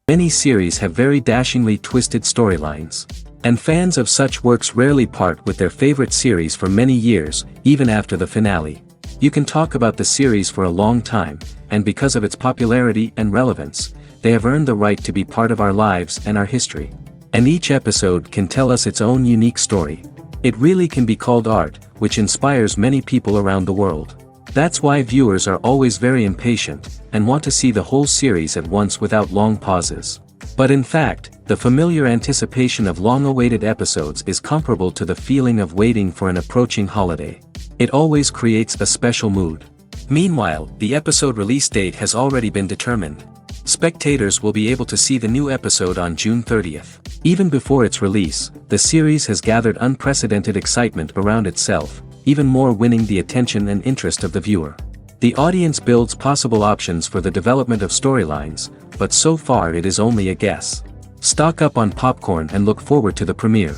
Many series have very dashingly twisted storylines. And fans of such works rarely part with their favorite series for many years, even after the finale. You can talk about the series for a long time, and because of its popularity and relevance, they have earned the right to be part of our lives and our history. And each episode can tell us its own unique story. It really can be called art, which inspires many people around the world. That's why viewers are always very impatient, and want to see the whole series at once without long pauses. But in fact, the familiar anticipation of long-awaited episodes is comparable to the feeling of waiting for an approaching holiday. It always creates a special mood. Meanwhile, the episode release date has already been determined. Spectators will be able to see the new episode on June 30th. Even before its release, the series has gathered unprecedented excitement around itself, even more winning the attention and interest of the viewer. The audience builds possible options for the development of storylines, but so far it is only a guess. Stock up on popcorn and look forward to the premiere.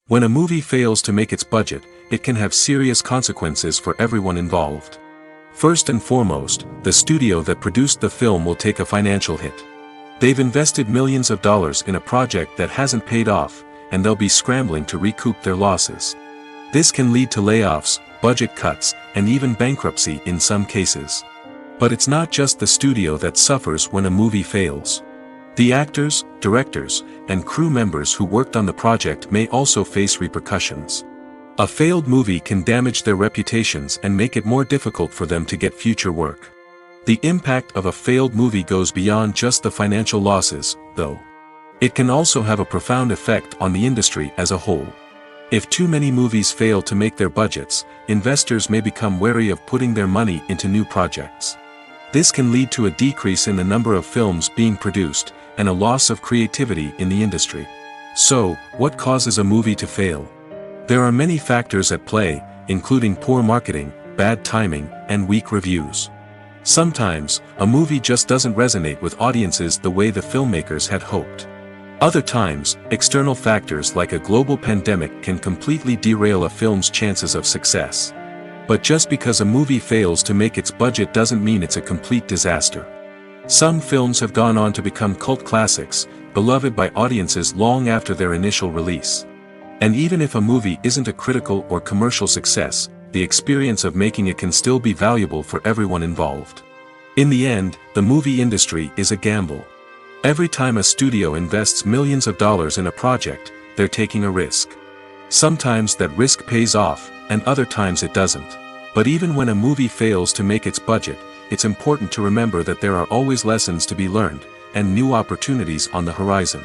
When a movie fails to make its budget, it can have serious consequences for everyone involved. First and foremost, the studio that produced the film will take a financial hit. They've invested millions of dollars in a project that hasn't paid off, and they'll be scrambling to recoup their losses. This can lead to layoffs, budget cuts, and even bankruptcy in some cases. But it's not just the studio that suffers when a movie fails. The actors, directors, and crew members who worked on the project may also face repercussions. A failed movie can damage their reputations and make it more difficult for them to get future work. The impact of a failed movie goes beyond just the financial losses, though. It can also have a profound effect on the industry as a whole. If too many movies fail to make their budgets, investors may become wary of putting their money into new projects. This can lead to a decrease in the number of films being produced, and a loss of creativity in the industry. So, what causes a movie to fail? There are many factors at play, including poor marketing, bad timing, and weak reviews. Sometimes, a movie just doesn't resonate with audiences the way the filmmakers had hoped. Other times, external factors like a global pandemic can completely derail a film's chances of success. But just because a movie fails to make its budget doesn't mean it's a complete disaster. Some films have gone on to become cult classics, beloved by audiences long after their initial release. And even if a movie isn't a critical or commercial success, the experience of making it can still be valuable for everyone involved. In the end, the movie industry is a gamble. Every time a studio invests millions of dollars in a project, they're taking a risk. Sometimes that risk pays off, and other times it doesn't. But even when a movie fails to make its budget, it's important to remember that there are always lessons to be learned, and new opportunities on the horizon.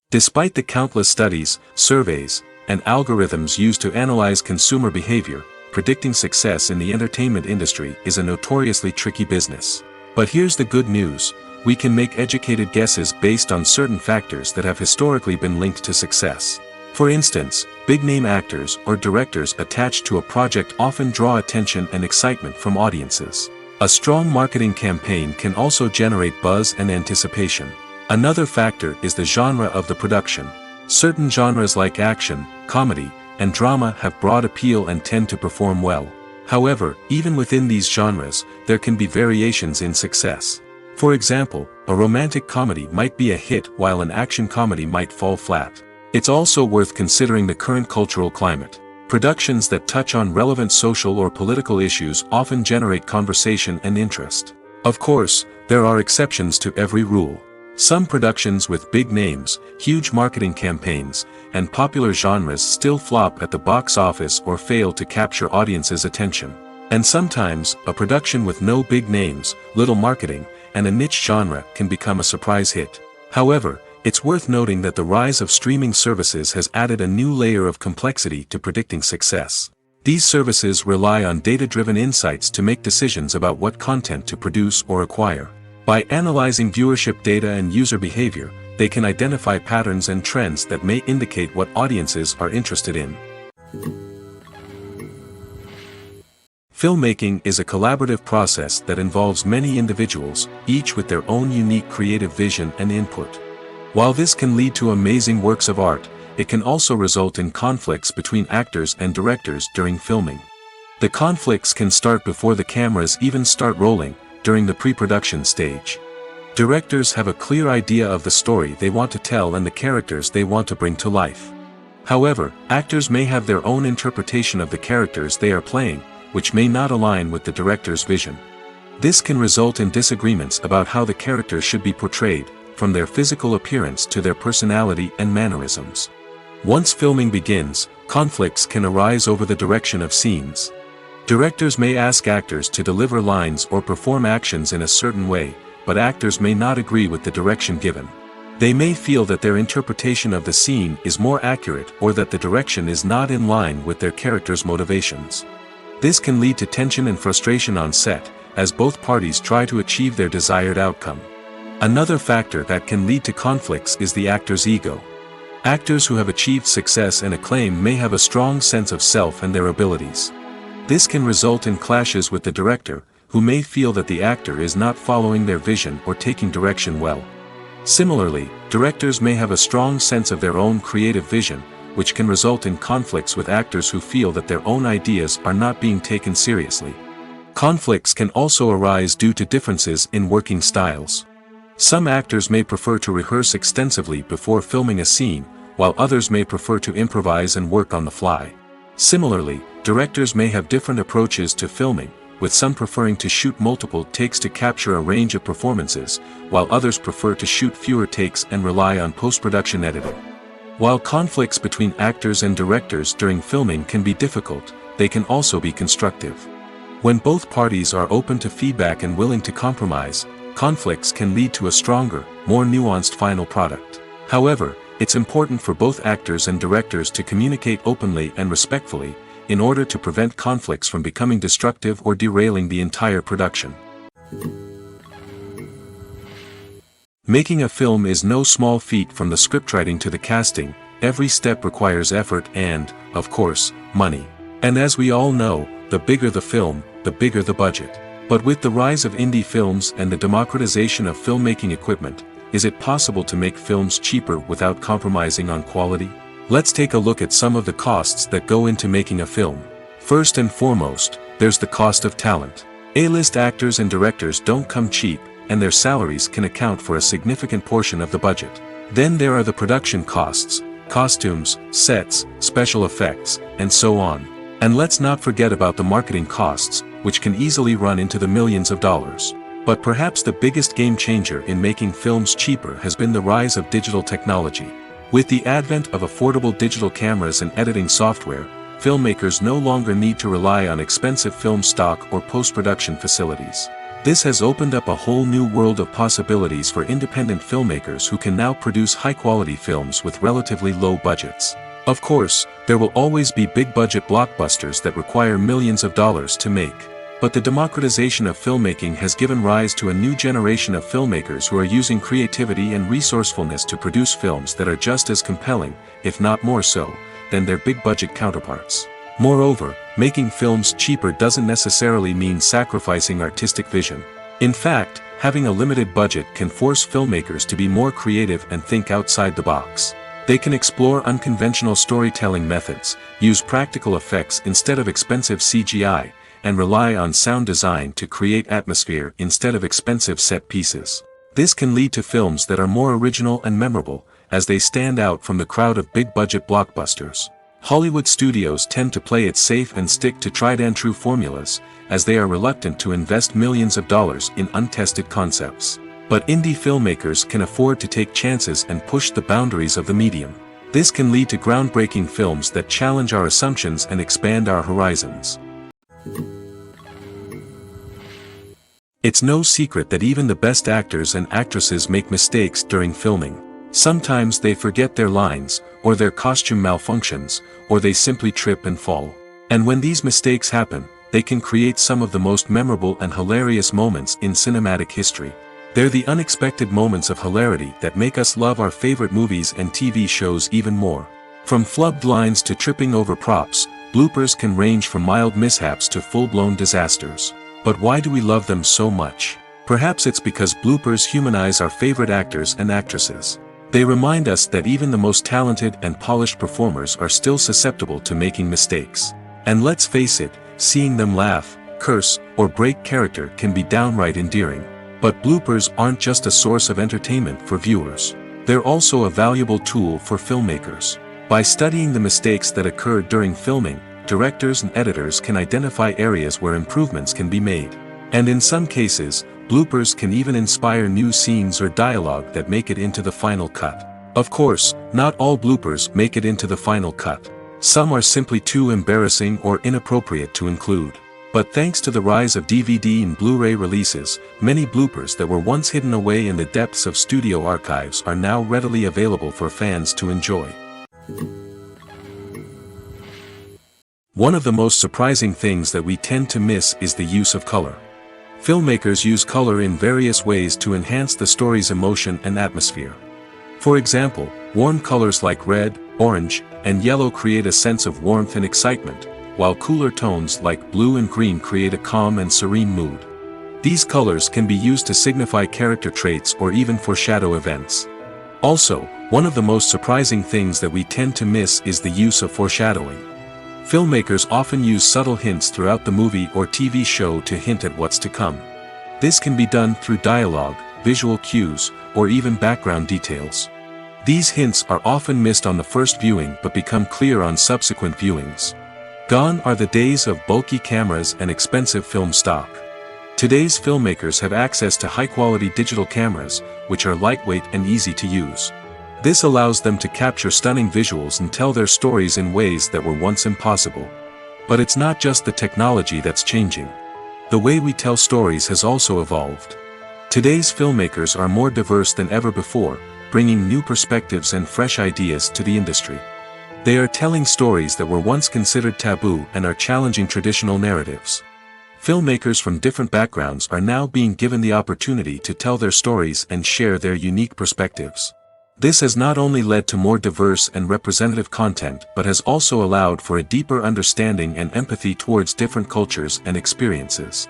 Despite the countless studies, surveys, and algorithms used to analyze consumer behavior, predicting success in the entertainment industry is a notoriously tricky business. But here's the good news: we can make educated guesses based on certain factors that have historically been linked to success. For instance, big-name actors or directors attached to a project often draw attention and excitement from audiences. A strong marketing campaign can also generate buzz and anticipation. Another factor is the genre of the production. Certain genres like action, comedy, and drama have broad appeal and tend to perform well. However, even within these genres, there can be variations in success. For example, a romantic comedy might be a hit while an action comedy might fall flat. It's also worth considering the current cultural climate. Productions that touch on relevant social or political issues often generate conversation and interest. Of course, there are exceptions to every rule. Some productions with big names, huge marketing campaigns, and popular genres still flop at the box office or fail to capture audiences' attention. And sometimes, a production with no big names, little marketing, and a niche genre can become a surprise hit. However, it's worth noting that the rise of streaming services has added a new layer of complexity to predicting success. These services rely on data-driven insights to make decisions about what content to produce or acquire. By analyzing viewership data and user behavior, they can identify patterns and trends that may indicate what audiences are interested in. Filmmaking is a collaborative process that involves many individuals, each with their own unique creative vision and input. While this can lead to amazing works of art, it can also result in conflicts between actors and directors during filming. The conflicts can start before the cameras even start rolling, during the pre-production stage. Directors have a clear idea of the story they want to tell and the characters they want to bring to life. However, actors may have their own interpretation of the characters they are playing, which may not align with the director's vision. This can result in disagreements about how the characters should be portrayed, from their physical appearance to their personality and mannerisms. Once filming begins, conflicts can arise over the direction of scenes. Directors may ask actors to deliver lines or perform actions in a certain way, but actors may not agree with the direction given. They may feel that their interpretation of the scene is more accurate or that the direction is not in line with their character's motivations. This can lead to tension and frustration on set, as both parties try to achieve their desired outcome. Another factor that can lead to conflicts is the actor's ego. Actors who have achieved success and acclaim may have a strong sense of self and their abilities. This can result in clashes with the director, who may feel that the actor is not following their vision or taking direction well. Similarly, directors may have a strong sense of their own creative vision, which can result in conflicts with actors who feel that their own ideas are not being taken seriously. Conflicts can also arise due to differences in working styles. Some actors may prefer to rehearse extensively before filming a scene, while others may prefer to improvise and work on the fly. Similarly, directors may have different approaches to filming, with some preferring to shoot multiple takes to capture a range of performances, while others prefer to shoot fewer takes and rely on post-production editing. While conflicts between actors and directors during filming can be difficult, they can also be constructive. When both parties are open to feedback and willing to compromise, conflicts can lead to a stronger, more nuanced final product. However, it's important for both actors and directors to communicate openly and respectfully, in order to prevent conflicts from becoming destructive or derailing the entire production. Making a film is no small feat. From the scriptwriting to the casting, every step requires effort and, of course, money. And as we all know, the bigger the film, the bigger the budget. But with the rise of indie films and the democratization of filmmaking equipment, is it possible to make films cheaper without compromising on quality? Let's take a look at some of the costs that go into making a film. First and foremost, there's the cost of talent. A-list actors and directors don't come cheap, and their salaries can account for a significant portion of the budget. Then there are the production costs, costumes, sets, special effects, and so on. And let's not forget about the marketing costs, which can easily run into the millions of dollars. But perhaps the biggest game changer in making films cheaper has been the rise of digital technology. With the advent of affordable digital cameras and editing software, filmmakers no longer need to rely on expensive film stock or post-production facilities. This has opened up a whole new world of possibilities for independent filmmakers who can now produce high-quality films with relatively low budgets. Of course, there will always be big-budget blockbusters that require millions of dollars to make. But the democratization of filmmaking has given rise to a new generation of filmmakers who are using creativity and resourcefulness to produce films that are just as compelling, if not more so, than their big-budget counterparts. Moreover, making films cheaper doesn't necessarily mean sacrificing artistic vision. In fact, having a limited budget can force filmmakers to be more creative and think outside the box. They can explore unconventional storytelling methods, use practical effects instead of expensive CGI, and rely on sound design to create atmosphere instead of expensive set pieces. This can lead to films that are more original and memorable, as they stand out from the crowd of big-budget blockbusters. Hollywood studios tend to play it safe and stick to tried-and-true formulas, as they are reluctant to invest millions of dollars in untested concepts. But indie filmmakers can afford to take chances and push the boundaries of the medium. This can lead to groundbreaking films that challenge our assumptions and expand our horizons. It's no secret that even the best actors and actresses make mistakes during filming. Sometimes they forget their lines, or their costume malfunctions, or they simply trip and fall. And when these mistakes happen, they can create some of the most memorable and hilarious moments in cinematic history. They're the unexpected moments of hilarity that make us love our favorite movies and TV shows even more. From flubbed lines to tripping over props, bloopers can range from mild mishaps to full-blown disasters. But why do we love them so much? Perhaps it's because bloopers humanize our favorite actors and actresses. They remind us that even the most talented and polished performers are still susceptible to making mistakes. And let's face it, seeing them laugh, curse, or break character can be downright endearing. But bloopers aren't just a source of entertainment for viewers. They're also a valuable tool for filmmakers. By studying the mistakes that occurred during filming, directors and editors can identify areas where improvements can be made. And in some cases, bloopers can even inspire new scenes or dialogue that make it into the final cut. Of course, not all bloopers make it into the final cut. Some are simply too embarrassing or inappropriate to include. But thanks to the rise of DVD and Blu-ray releases, many bloopers that were once hidden away in the depths of studio archives are now readily available for fans to enjoy. One of the most surprising things that we tend to miss is the use of color. Filmmakers use color in various ways to enhance the story's emotion and atmosphere. For example, warm colors like red, orange, and yellow create a sense of warmth and excitement, while cooler tones like blue and green create a calm and serene mood. These colors can be used to signify character traits or even foreshadow events. Also, one of the most surprising things that we tend to miss is the use of foreshadowing. Filmmakers often use subtle hints throughout the movie or TV show to hint at what's to come. This can be done through dialogue, visual cues, or even background details. These hints are often missed on the first viewing but become clear on subsequent viewings. Gone are the days of bulky cameras and expensive film stock. Today's filmmakers have access to high-quality digital cameras, which are lightweight and easy to use. This allows them to capture stunning visuals and tell their stories in ways that were once impossible. But it's not just the technology that's changing. The way we tell stories has also evolved. Today's filmmakers are more diverse than ever before, bringing new perspectives and fresh ideas to the industry. They are telling stories that were once considered taboo and are challenging traditional narratives. Filmmakers from different backgrounds are now being given the opportunity to tell their stories and share their unique perspectives. This has not only led to more diverse and representative content but has also allowed for a deeper understanding and empathy towards different cultures and experiences.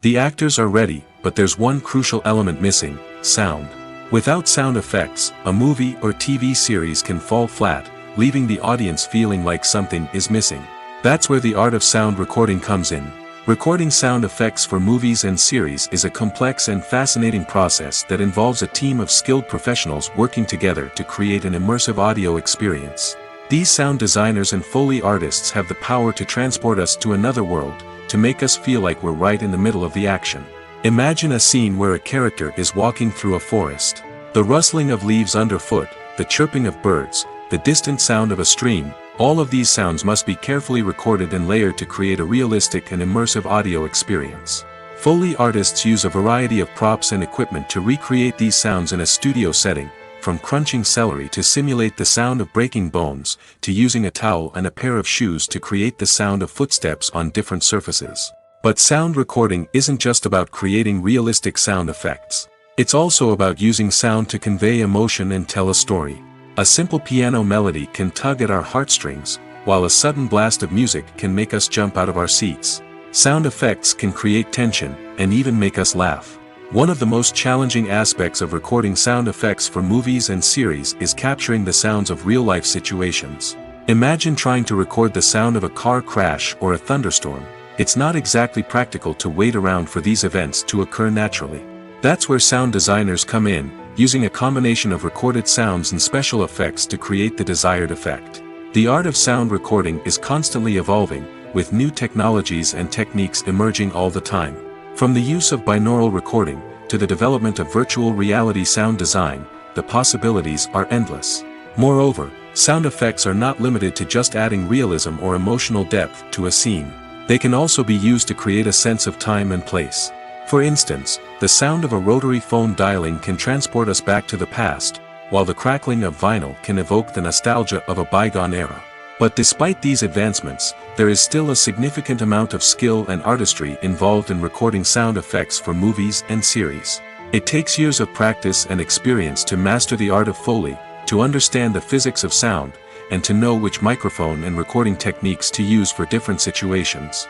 The actors are ready, but there's one crucial element missing: sound. Without sound effects, a movie or TV series can fall flat, leaving the audience feeling like something is missing. That's where the art of sound recording comes in. Recording sound effects for movies and series is a complex and fascinating process that involves a team of skilled professionals working together to create an immersive audio experience. These sound designers and Foley artists have the power to transport us to another world, to make us feel like we're right in the middle of the action. Imagine a scene where a character is walking through a forest. The rustling of leaves underfoot, the chirping of birds, the distant sound of a stream, all of these sounds must be carefully recorded and layered to create a realistic and immersive audio experience. Foley artists use a variety of props and equipment to recreate these sounds in a studio setting, from crunching celery to simulate the sound of breaking bones, to using a towel and a pair of shoes to create the sound of footsteps on different surfaces. But sound recording isn't just about creating realistic sound effects. It's also about using sound to convey emotion and tell a story. A simple piano melody can tug at our heartstrings, while a sudden blast of music can make us jump out of our seats. Sound effects can create tension, and even make us laugh. One of the most challenging aspects of recording sound effects for movies and series is capturing the sounds of real-life situations. Imagine trying to record the sound of a car crash or a thunderstorm. It's not exactly practical to wait around for these events to occur naturally. That's where sound designers come in, using a combination of recorded sounds and special effects to create the desired effect. The art of sound recording is constantly evolving, with new technologies and techniques emerging all the time. From the use of binaural recording, to the development of virtual reality sound design, the possibilities are endless. Moreover, sound effects are not limited to just adding realism or emotional depth to a scene. They can also be used to create a sense of time and place. For instance, the sound of a rotary phone dialing can transport us back to the past, while the crackling of vinyl can evoke the nostalgia of a bygone era. But despite these advancements, there is still a significant amount of skill and artistry involved in recording sound effects for movies and series. It takes years of practice and experience to master the art of Foley, to understand the physics of sound, and to know which microphone and recording techniques to use for different situations.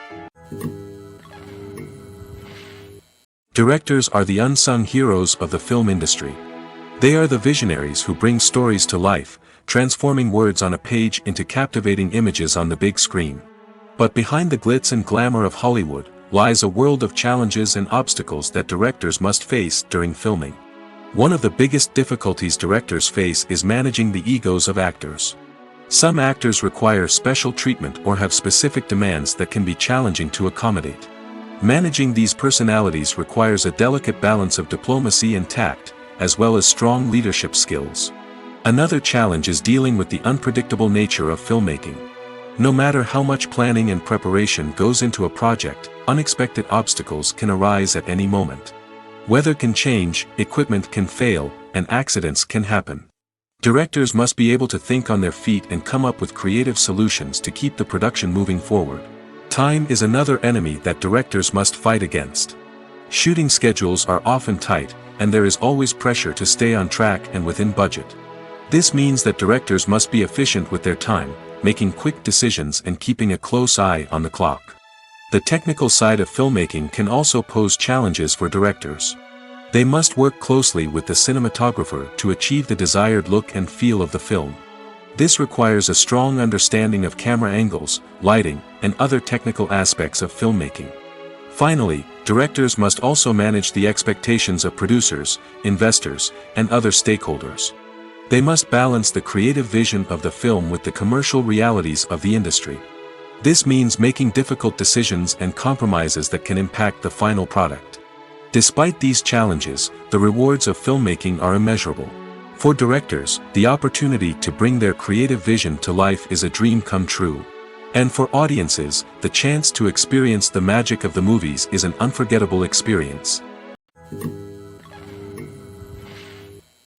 Directors are the unsung heroes of the film industry. They are the visionaries who bring stories to life, transforming words on a page into captivating images on the big screen. But behind the glitz and glamour of Hollywood, lies a world of challenges and obstacles that directors must face during filming. One of the biggest difficulties directors face is managing the egos of actors. Some actors require special treatment or have specific demands that can be challenging to accommodate. Managing these personalities requires a delicate balance of diplomacy and tact, as well as strong leadership skills. Another challenge is dealing with the unpredictable nature of filmmaking. No matter how much planning and preparation goes into a project, unexpected obstacles can arise at any moment. Weather can change, equipment can fail, and accidents can happen. Directors must be able to think on their feet and come up with creative solutions to keep the production moving forward. Time is another enemy that directors must fight against. Shooting schedules are often tight, and there is always pressure to stay on track and within budget. This means that directors must be efficient with their time, making quick decisions and keeping a close eye on the clock. The technical side of filmmaking can also pose challenges for directors. They must work closely with the cinematographer to achieve the desired look and feel of the film. This requires a strong understanding of camera angles, lighting, and other technical aspects of filmmaking. Finally, directors must also manage the expectations of producers, investors, and other stakeholders. They must balance the creative vision of the film with the commercial realities of the industry. This means making difficult decisions and compromises that can impact the final product. Despite these challenges, the rewards of filmmaking are immeasurable. For directors, the opportunity to bring their creative vision to life is a dream come true. And for audiences, the chance to experience the magic of the movies is an unforgettable experience.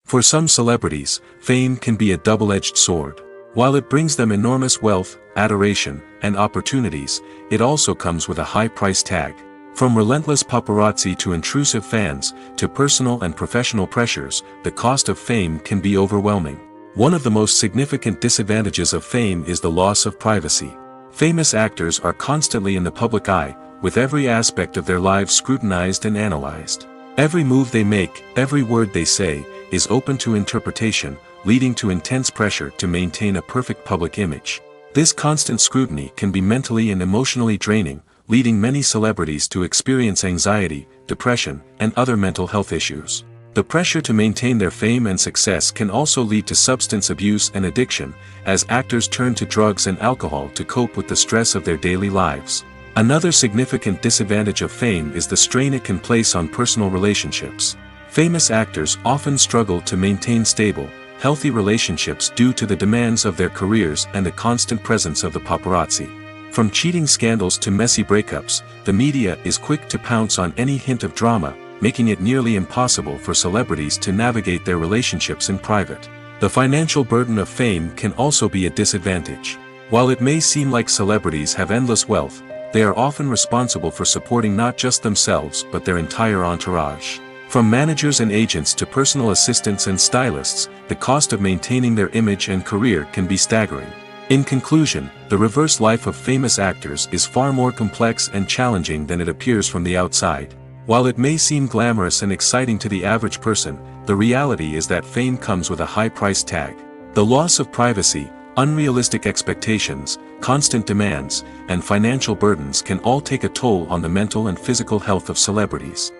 For some celebrities, fame can be a double-edged sword. While it brings them enormous wealth, adoration, and opportunities, it also comes with a high price tag. From relentless paparazzi to intrusive fans, to personal and professional pressures, the cost of fame can be overwhelming. One of the most significant disadvantages of fame is the loss of privacy. Famous actors are constantly in the public eye, with every aspect of their lives scrutinized and analyzed. Every move they make, every word they say, is open to interpretation, leading to intense pressure to maintain a perfect public image. This constant scrutiny can be mentally and emotionally draining, leading many celebrities to experience anxiety, depression, and other mental health issues. The pressure to maintain their fame and success can also lead to substance abuse and addiction, as actors turn to drugs and alcohol to cope with the stress of their daily lives. Another significant disadvantage of fame is the strain it can place on personal relationships. Famous actors often struggle to maintain stable, healthy relationships due to the demands of their careers and the constant presence of the paparazzi. From cheating scandals to messy breakups, the media is quick to pounce on any hint of drama, making it nearly impossible for celebrities to navigate their relationships in private. The financial burden of fame can also be a disadvantage. While it may seem like celebrities have endless wealth, they are often responsible for supporting not just themselves but their entire entourage. From managers and agents to personal assistants and stylists, the cost of maintaining their image and career can be staggering. In conclusion, the reverse life of famous actors is far more complex and challenging than it appears from the outside. While it may seem glamorous and exciting to the average person, the reality is that fame comes with a high price tag. The loss of privacy, unrealistic expectations, constant demands, and financial burdens can all take a toll on the mental and physical health of celebrities.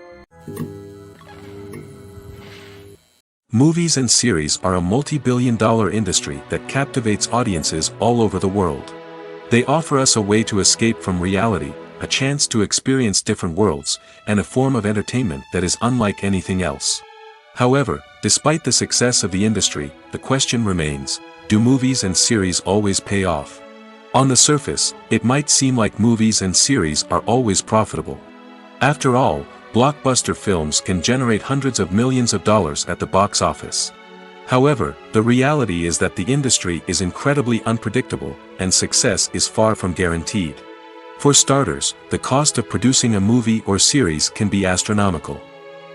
Movies and series are a multi-billion-dollar industry that captivates audiences all over the world. They offer us a way to escape from reality, a chance to experience different worlds, and a form of entertainment that is unlike anything else. However, despite the success of the industry, the question remains, do movies and series always pay off? On the surface, it might seem like movies and series are always profitable. After all, blockbuster films can generate hundreds of millions of dollars at the box office. However, the reality is that the industry is incredibly unpredictable, and success is far from guaranteed. For starters, the cost of producing a movie or series can be astronomical.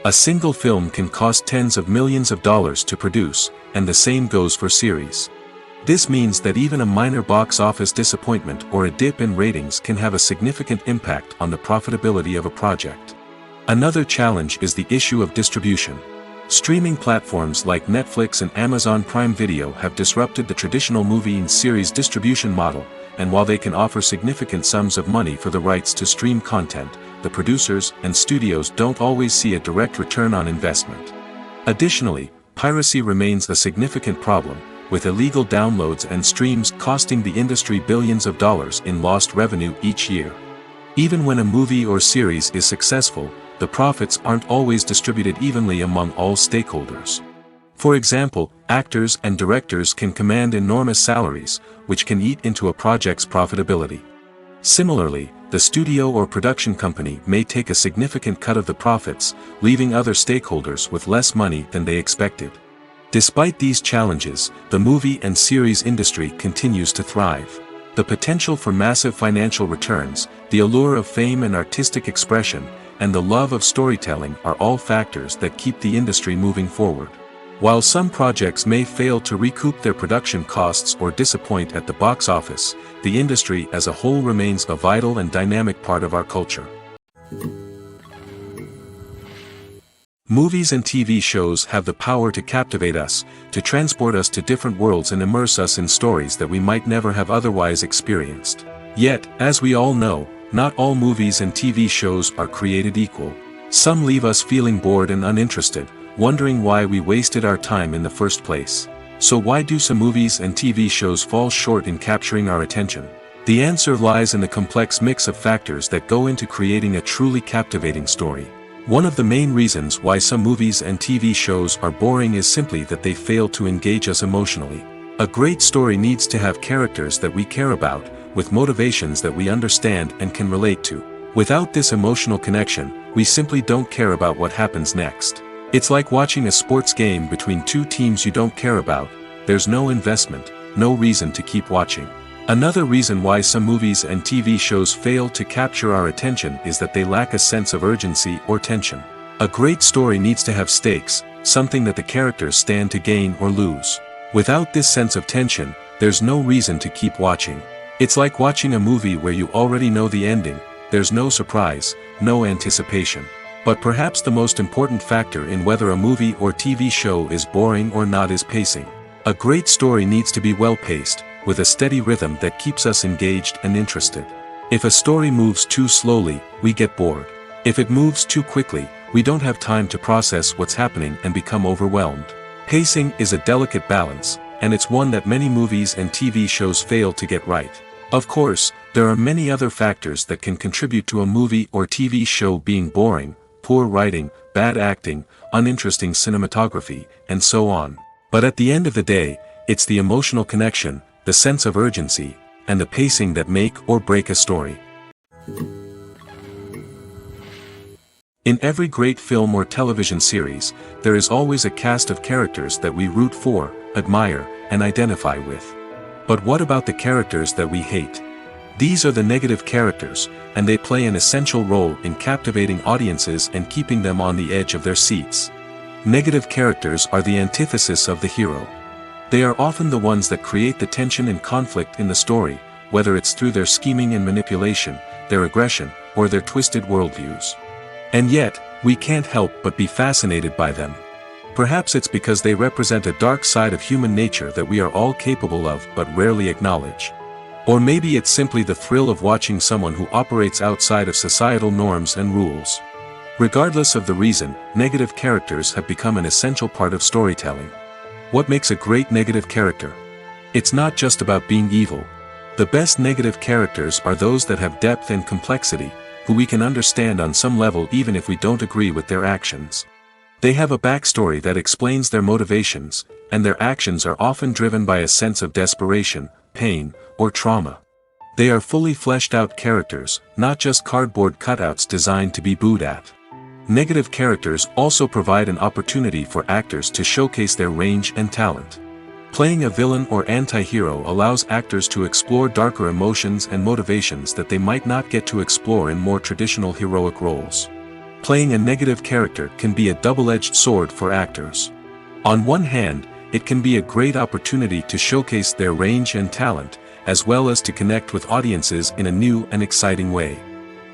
A single film can cost tens of millions of dollars to produce, and the same goes for series. This means that even a minor box office disappointment or a dip in ratings can have a significant impact on the profitability of a project. Another challenge is the issue of distribution. Streaming platforms like Netflix and Amazon Prime Video have disrupted the traditional movie and series distribution model, and while they can offer significant sums of money for the rights to stream content, the producers and studios don't always see a direct return on investment. Additionally, piracy remains a significant problem, with illegal downloads and streams costing the industry billions of dollars in lost revenue each year. Even when a movie or series is successful, the profits aren't always distributed evenly among all stakeholders. For example, actors and directors can command enormous salaries, which can eat into a project's profitability. Similarly, the studio or production company may take a significant cut of the profits, leaving other stakeholders with less money than they expected. Despite these challenges, the movie and series industry continues to thrive. The potential for massive financial returns, the allure of fame and artistic expression, and the love of storytelling are all factors that keep the industry moving forward. While some projects may fail to recoup their production costs or disappoint at the box office, the industry as a whole remains a vital and dynamic part of our culture. Movies and TV shows have the power to captivate us, to transport us to different worlds and immerse us in stories that we might never have otherwise experienced. Yet, as we all know, not all movies and TV shows are created equal. Some leave us feeling bored and uninterested, wondering why we wasted our time in the first place. So why do some movies and TV shows fall short in capturing our attention? The answer lies in the complex mix of factors that go into creating a truly captivating story. One of the main reasons why some movies and TV shows are boring is simply that they fail to engage us emotionally. A great story needs to have characters that we care about, with motivations that we understand and can relate to. Without this emotional connection, we simply don't care about what happens next. It's like watching a sports game between two teams you don't care about. There's no investment, no reason to keep watching. Another reason why some movies and TV shows fail to capture our attention is that they lack a sense of urgency or tension. A great story needs to have stakes, something that the characters stand to gain or lose. Without this sense of tension, there's no reason to keep watching. It's like watching a movie where you already know the ending. There's no surprise, no anticipation. But perhaps the most important factor in whether a movie or TV show is boring or not is pacing. A great story needs to be well-paced, with a steady rhythm that keeps us engaged and interested. If a story moves too slowly, we get bored. If it moves too quickly, we don't have time to process what's happening and become overwhelmed. Pacing is a delicate balance, and it's one that many movies and TV shows fail to get right. Of course, there are many other factors that can contribute to a movie or TV show being boring: poor writing, bad acting, uninteresting cinematography, and so on. But at the end of the day, it's the emotional connection, the sense of urgency, and the pacing that make or break a story. In every great film or television series, there is always a cast of characters that we root for, admire, and identify with. But what about the characters that we hate? These are the negative characters, and they play an essential role in captivating audiences and keeping them on the edge of their seats. Negative characters are the antithesis of the hero. They are often the ones that create the tension and conflict in the story, whether it's through their scheming and manipulation, their aggression, or their twisted worldviews. And yet, we can't help but be fascinated by them. Perhaps it's because they represent a dark side of human nature that we are all capable of but rarely acknowledge. Or maybe it's simply the thrill of watching someone who operates outside of societal norms and rules. Regardless of the reason, negative characters have become an essential part of storytelling. What makes a great negative character? It's not just about being evil. The best negative characters are those that have depth and complexity, who we can understand on some level even if we don't agree with their actions. They have a backstory that explains their motivations, and their actions are often driven by a sense of desperation, pain, or trauma. They are fully fleshed out characters, not just cardboard cutouts designed to be booed at. Negative characters also provide an opportunity for actors to showcase their range and talent. Playing a villain or anti-hero allows actors to explore darker emotions and motivations that they might not get to explore in more traditional heroic roles. Playing a negative character can be a double-edged sword for actors. On one hand, it can be a great opportunity to showcase their range and talent, as well as to connect with audiences in a new and exciting way.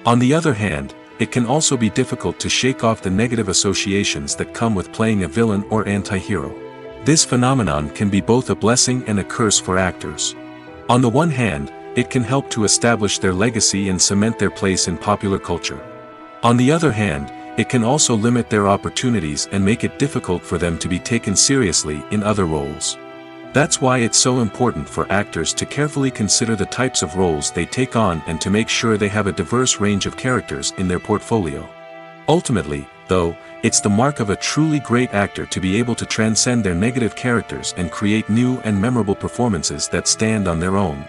On the other hand, it can also be difficult to shake off the negative associations that come with playing a villain or anti-hero. This phenomenon can be both a blessing and a curse for actors. On the one hand, it can help to establish their legacy and cement their place in popular culture. On the other hand, it can also limit their opportunities and make it difficult for them to be taken seriously in other roles. That's why it's so important for actors to carefully consider the types of roles they take on and to make sure they have a diverse range of characters in their portfolio. Ultimately, though, it's the mark of a truly great actor to be able to transcend their negative characters and create new and memorable performances that stand on their own.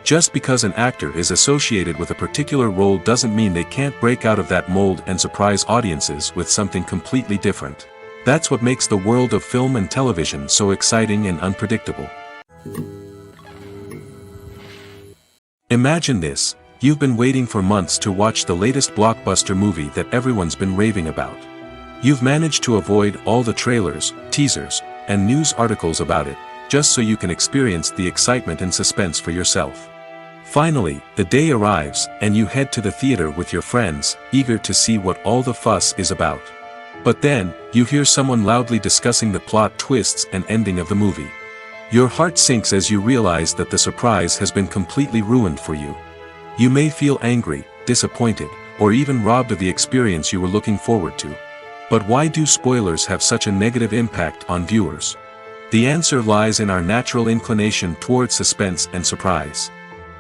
Just because an actor is associated with a particular role doesn't mean they can't break out of that mold and surprise audiences with something completely different. That's what makes the world of film and television so exciting and unpredictable. Imagine this. You've been waiting for months to watch the latest blockbuster movie that everyone's been raving about. You've managed to avoid all the trailers, teasers, and news articles about it, just so you can experience the excitement and suspense for yourself. Finally, the day arrives, and you head to the theater with your friends, eager to see what all the fuss is about. But then, you hear someone loudly discussing the plot twists and ending of the movie. Your heart sinks as you realize that the surprise has been completely ruined for you. You may feel angry, disappointed, or even robbed of the experience you were looking forward to. But why do spoilers have such a negative impact on viewers? The answer lies in our natural inclination towards suspense and surprise.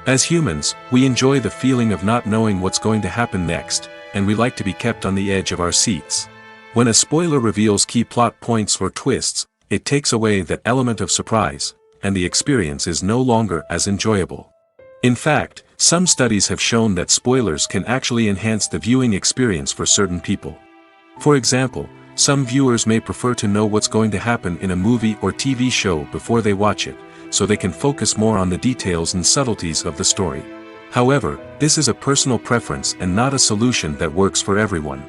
As humans, we enjoy the feeling of not knowing what's going to happen next, and we like to be kept on the edge of our seats. When a spoiler reveals key plot points or twists, it takes away that element of surprise, and the experience is no longer as enjoyable. In fact, some studies have shown that spoilers can actually enhance the viewing experience for certain people. For example, some viewers may prefer to know what's going to happen in a movie or TV show before they watch it, so they can focus more on the details and subtleties of the story. However, this is a personal preference and not a solution that works for everyone.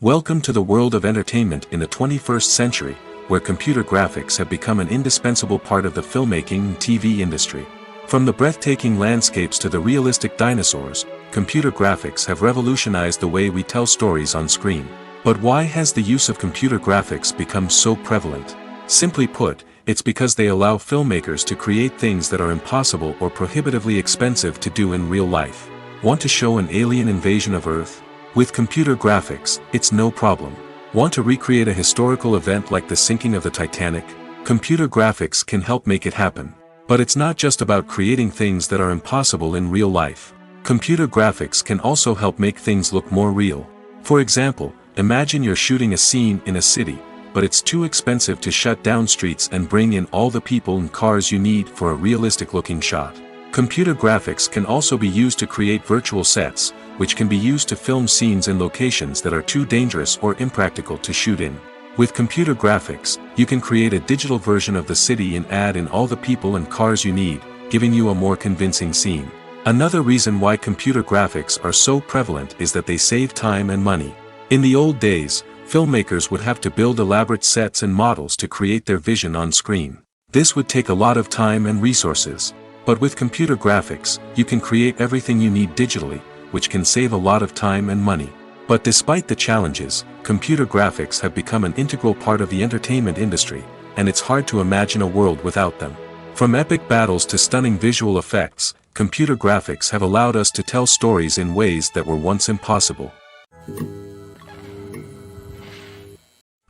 Welcome to the world of entertainment in the 21st century, where computer graphics have become an indispensable part of the filmmaking and TV industry. From the breathtaking landscapes to the realistic dinosaurs, computer graphics have revolutionized the way we tell stories on screen. But why has the use of computer graphics become so prevalent? Simply put, it's because they allow filmmakers to create things that are impossible or prohibitively expensive to do in real life. Want to show an alien invasion of Earth? With computer graphics, it's no problem. Want to recreate a historical event like the sinking of the Titanic? Computer graphics can help make it happen. But it's not just about creating things that are impossible in real life. Computer graphics can also help make things look more real. For example, imagine you're shooting a scene in a city, but it's too expensive to shut down streets and bring in all the people and cars you need for a realistic-looking shot. Computer graphics can also be used to create virtual sets, which can be used to film scenes in locations that are too dangerous or impractical to shoot in. With computer graphics, you can create a digital version of the city and add in all the people and cars you need, giving you a more convincing scene. Another reason why computer graphics are so prevalent is that they save time and money. In the old days, filmmakers would have to build elaborate sets and models to create their vision on screen. This would take a lot of time and resources. But with computer graphics, you can create everything you need digitally, which can save a lot of time and money. But despite the challenges, computer graphics have become an integral part of the entertainment industry, and it's hard to imagine a world without them. From epic battles to stunning visual effects, computer graphics have allowed us to tell stories in ways that were once impossible.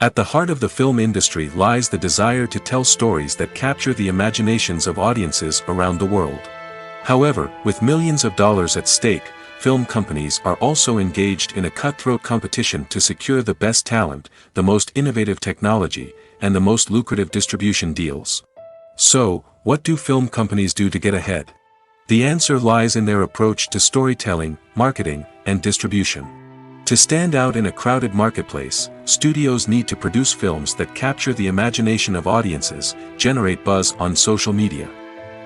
At the heart of the film industry lies the desire to tell stories that capture the imaginations of audiences around the world. However, with millions of dollars at stake, film companies are also engaged in a cutthroat competition to secure the best talent, the most innovative technology, and the most lucrative distribution deals. So, what do film companies do to get ahead? The answer lies in their approach to storytelling, marketing, and distribution. To stand out in a crowded marketplace, studios need to produce films that capture the imagination of audiences, generate buzz on social media.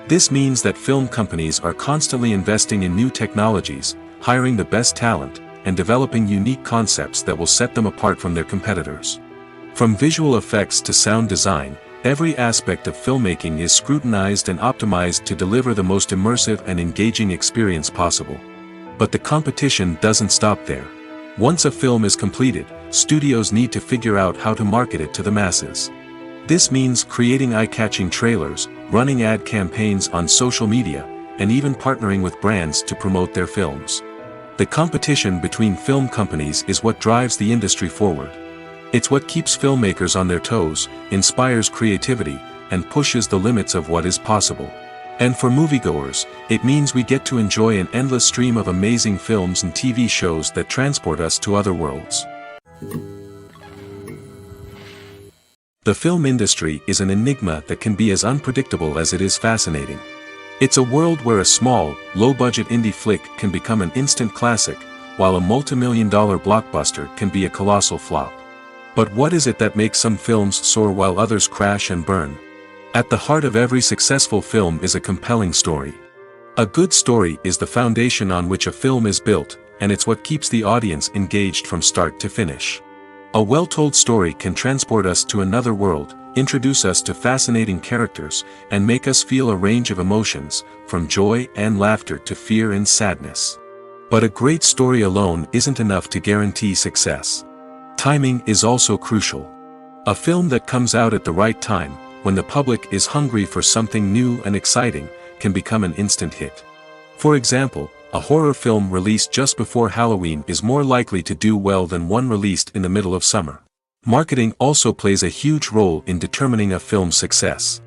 This means that film companies are constantly investing in new technologies, hiring the best talent, and developing unique concepts that will set them apart from their competitors. From visual effects to sound design, every aspect of filmmaking is scrutinized and optimized to deliver the most immersive and engaging experience possible. But the competition doesn't stop there. Once a film is completed, studios need to figure out how to market it to the masses. This means creating eye-catching trailers, running ad campaigns on social media, and even partnering with brands to promote their films. The competition between film companies is what drives the industry forward. It's what keeps filmmakers on their toes, inspires creativity, and pushes the limits of what is possible. And for moviegoers, it means we get to enjoy an endless stream of amazing films and TV shows that transport us to other worlds. The film industry is an enigma that can be as unpredictable as it is fascinating. It's a world where a small, low-budget indie flick can become an instant classic, while a multi-million-dollar blockbuster can be a colossal flop. But what is it that makes some films soar while others crash and burn? At the heart of every successful film is a compelling story. A good story is the foundation on which a film is built, and it's what keeps the audience engaged from start to finish. A well-told story can transport us to another world, introduce us to fascinating characters, and make us feel a range of emotions, from joy and laughter to fear and sadness. But a great story alone isn't enough to guarantee success. Timing is also crucial. A film that comes out at the right time, when the public is hungry for something new and exciting, can become an instant hit. For example, a horror film released just before Halloween is more likely to do well than one released in the middle of summer. Marketing also plays a huge role in determining a film's success.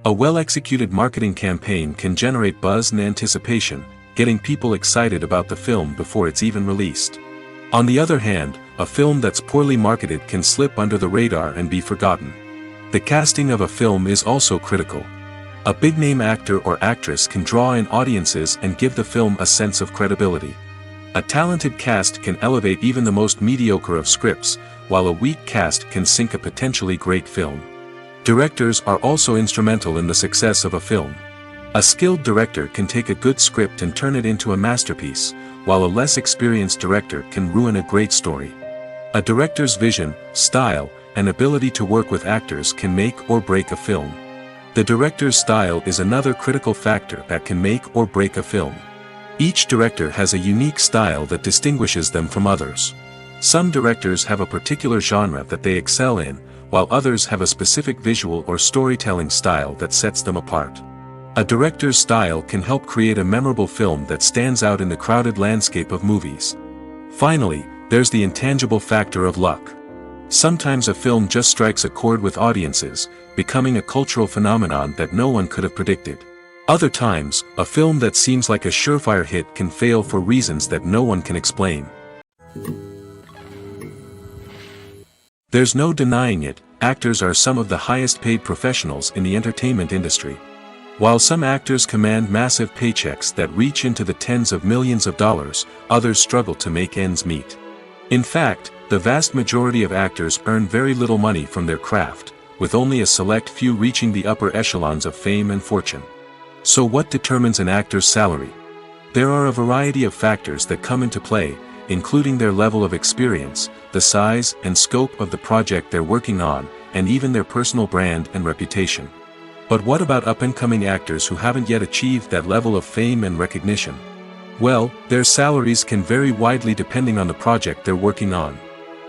A well-executed marketing campaign can generate buzz and anticipation, getting people excited about the film before it's even released. On the other hand, a film that's poorly marketed can slip under the radar and be forgotten. The casting of a film is also critical. A big-name actor or actress can draw in audiences and give the film a sense of credibility. A talented cast can elevate even the most mediocre of scripts, while a weak cast can sink a potentially great film. Directors are also instrumental in the success of a film. A skilled director can take a good script and turn it into a masterpiece, while a less experienced director can ruin a great story. A director's vision, style, and ability to work with actors can make or break a film. The director's style is another critical factor that can make or break a film. Each director has a unique style that distinguishes them from others. Some directors have a particular genre that they excel in, while others have a specific visual or storytelling style that sets them apart. A director's style can help create a memorable film that stands out in the crowded landscape of movies. Finally, there's the intangible factor of luck. Sometimes a film just strikes a chord with audiences, becoming a cultural phenomenon that no one could have predicted. Other times, a film that seems like a surefire hit can fail for reasons that no one can explain. There's no denying it, actors are some of the highest paid professionals in the entertainment industry. While some actors command massive paychecks that reach into the tens of millions of dollars, others struggle to make ends meet. In fact, the vast majority of actors earn very little money from their craft, with only a select few reaching the upper echelons of fame and fortune. So what determines an actor's salary? There are a variety of factors that come into play, including their level of experience, the size and scope of the project they're working on, and even their personal brand and reputation. But what about up-and-coming actors who haven't yet achieved that level of fame and recognition? Well, their salaries can vary widely depending on the project they're working on.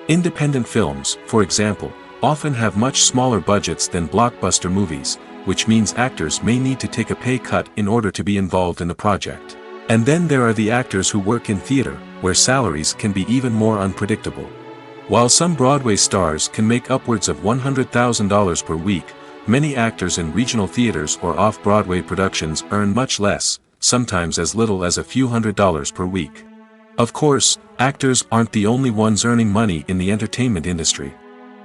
Independent films, for example, often have much smaller budgets than blockbuster movies, which means actors may need to take a pay cut in order to be involved in the project. And then there are the actors who work in theater, where salaries can be even more unpredictable. While some Broadway stars can make upwards of $100,000 per week, many actors in regional theaters or off-Broadway productions earn much less, sometimes as little as a few $100s per week. Of course, actors aren't the only ones earning money in the entertainment industry.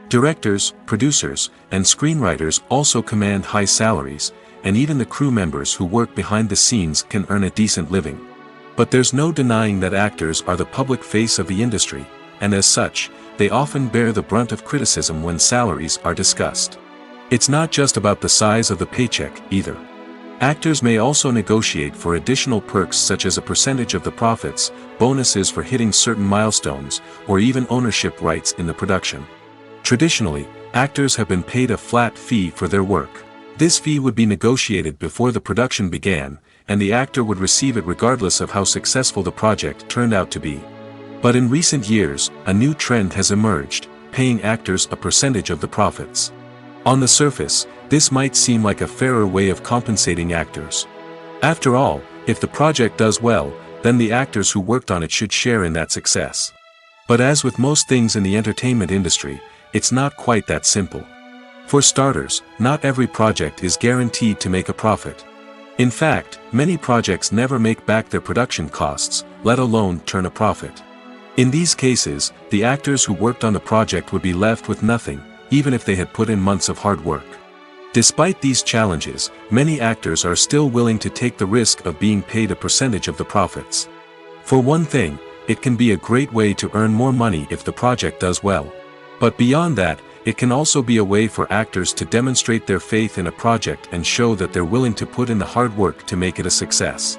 Directors, producers, and screenwriters also command high salaries, and even the crew members who work behind the scenes can earn a decent living. But there's no denying that actors are the public face of the industry, and as such, they often bear the brunt of criticism when salaries are discussed. It's not just about the size of the paycheck, either. Actors may also negotiate for additional perks such as a percentage of the profits, bonuses for hitting certain milestones, or even ownership rights in the production. Traditionally, actors have been paid a flat fee for their work. This fee would be negotiated before the production began, and the actor would receive it regardless of how successful the project turned out to be. But in recent years, a new trend has emerged, paying actors a percentage of the profits. On the surface, this might seem like a fairer way of compensating actors. After all, if the project does well, then the actors who worked on it should share in that success. But as with most things in the entertainment industry, it's not quite that simple. For starters, not every project is guaranteed to make a profit. In fact, many projects never make back their production costs, let alone turn a profit. In these cases, the actors who worked on the project would be left with nothing, even if they had put in months of hard work. Despite these challenges, many actors are still willing to take the risk of being paid a percentage of the profits. For one thing, it can be a great way to earn more money if the project does well. But beyond that, it can also be a way for actors to demonstrate their faith in a project and show that they're willing to put in the hard work to make it a success.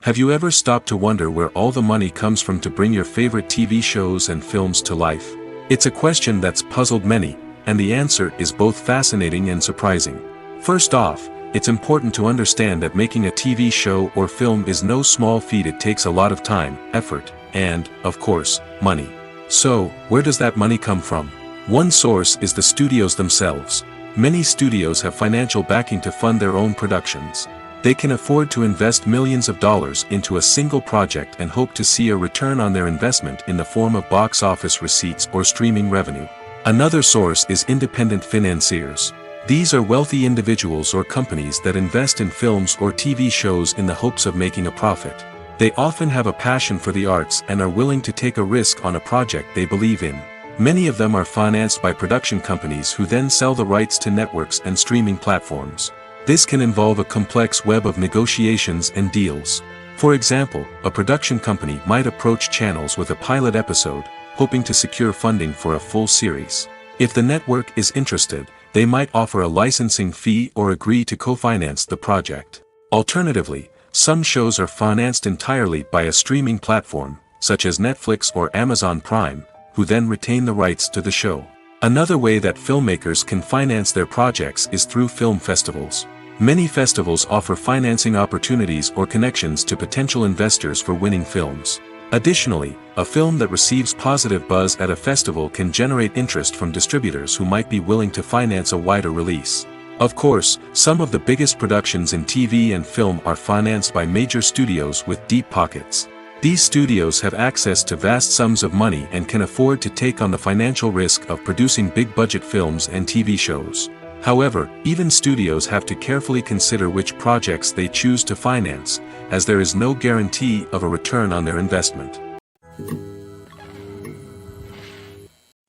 Have you ever stopped to wonder where all the money comes from to bring your favorite TV shows and films to life? It's a question that's puzzled many, and the answer is both fascinating and surprising. First off, it's important to understand that making a TV show or film is no small feat. It takes a lot of time, effort, and, of course, money. So, where does that money come from? One source is the studios themselves. Many studios have financial backing to fund their own productions. They can afford to invest millions of dollars into a single project and hope to see a return on their investment in the form of box office receipts or streaming revenue. Another source is independent financiers. These are wealthy individuals or companies that invest in films or TV shows in the hopes of making a profit. They often have a passion for the arts and are willing to take a risk on a project they believe in. Many of them are financed by production companies who then sell the rights to networks and streaming platforms. This can involve a complex web of negotiations and deals. For example, a production company might approach channels with a pilot episode, hoping to secure funding for a full series. If the network is interested, they might offer a licensing fee or agree to co-finance the project. Alternatively, some shows are financed entirely by a streaming platform, such as Netflix or Amazon Prime, who then retain the rights to the show. Another way that filmmakers can finance their projects is through film festivals. Many festivals offer financing opportunities or connections to potential investors for winning films. Additionally, a film that receives positive buzz at a festival can generate interest from distributors who might be willing to finance a wider release. Of course, some of the biggest productions in TV and film are financed by major studios with deep pockets. These studios have access to vast sums of money and can afford to take on the financial risk of producing big-budget films and TV shows. However, even studios have to carefully consider which projects they choose to finance, as there is no guarantee of a return on their investment.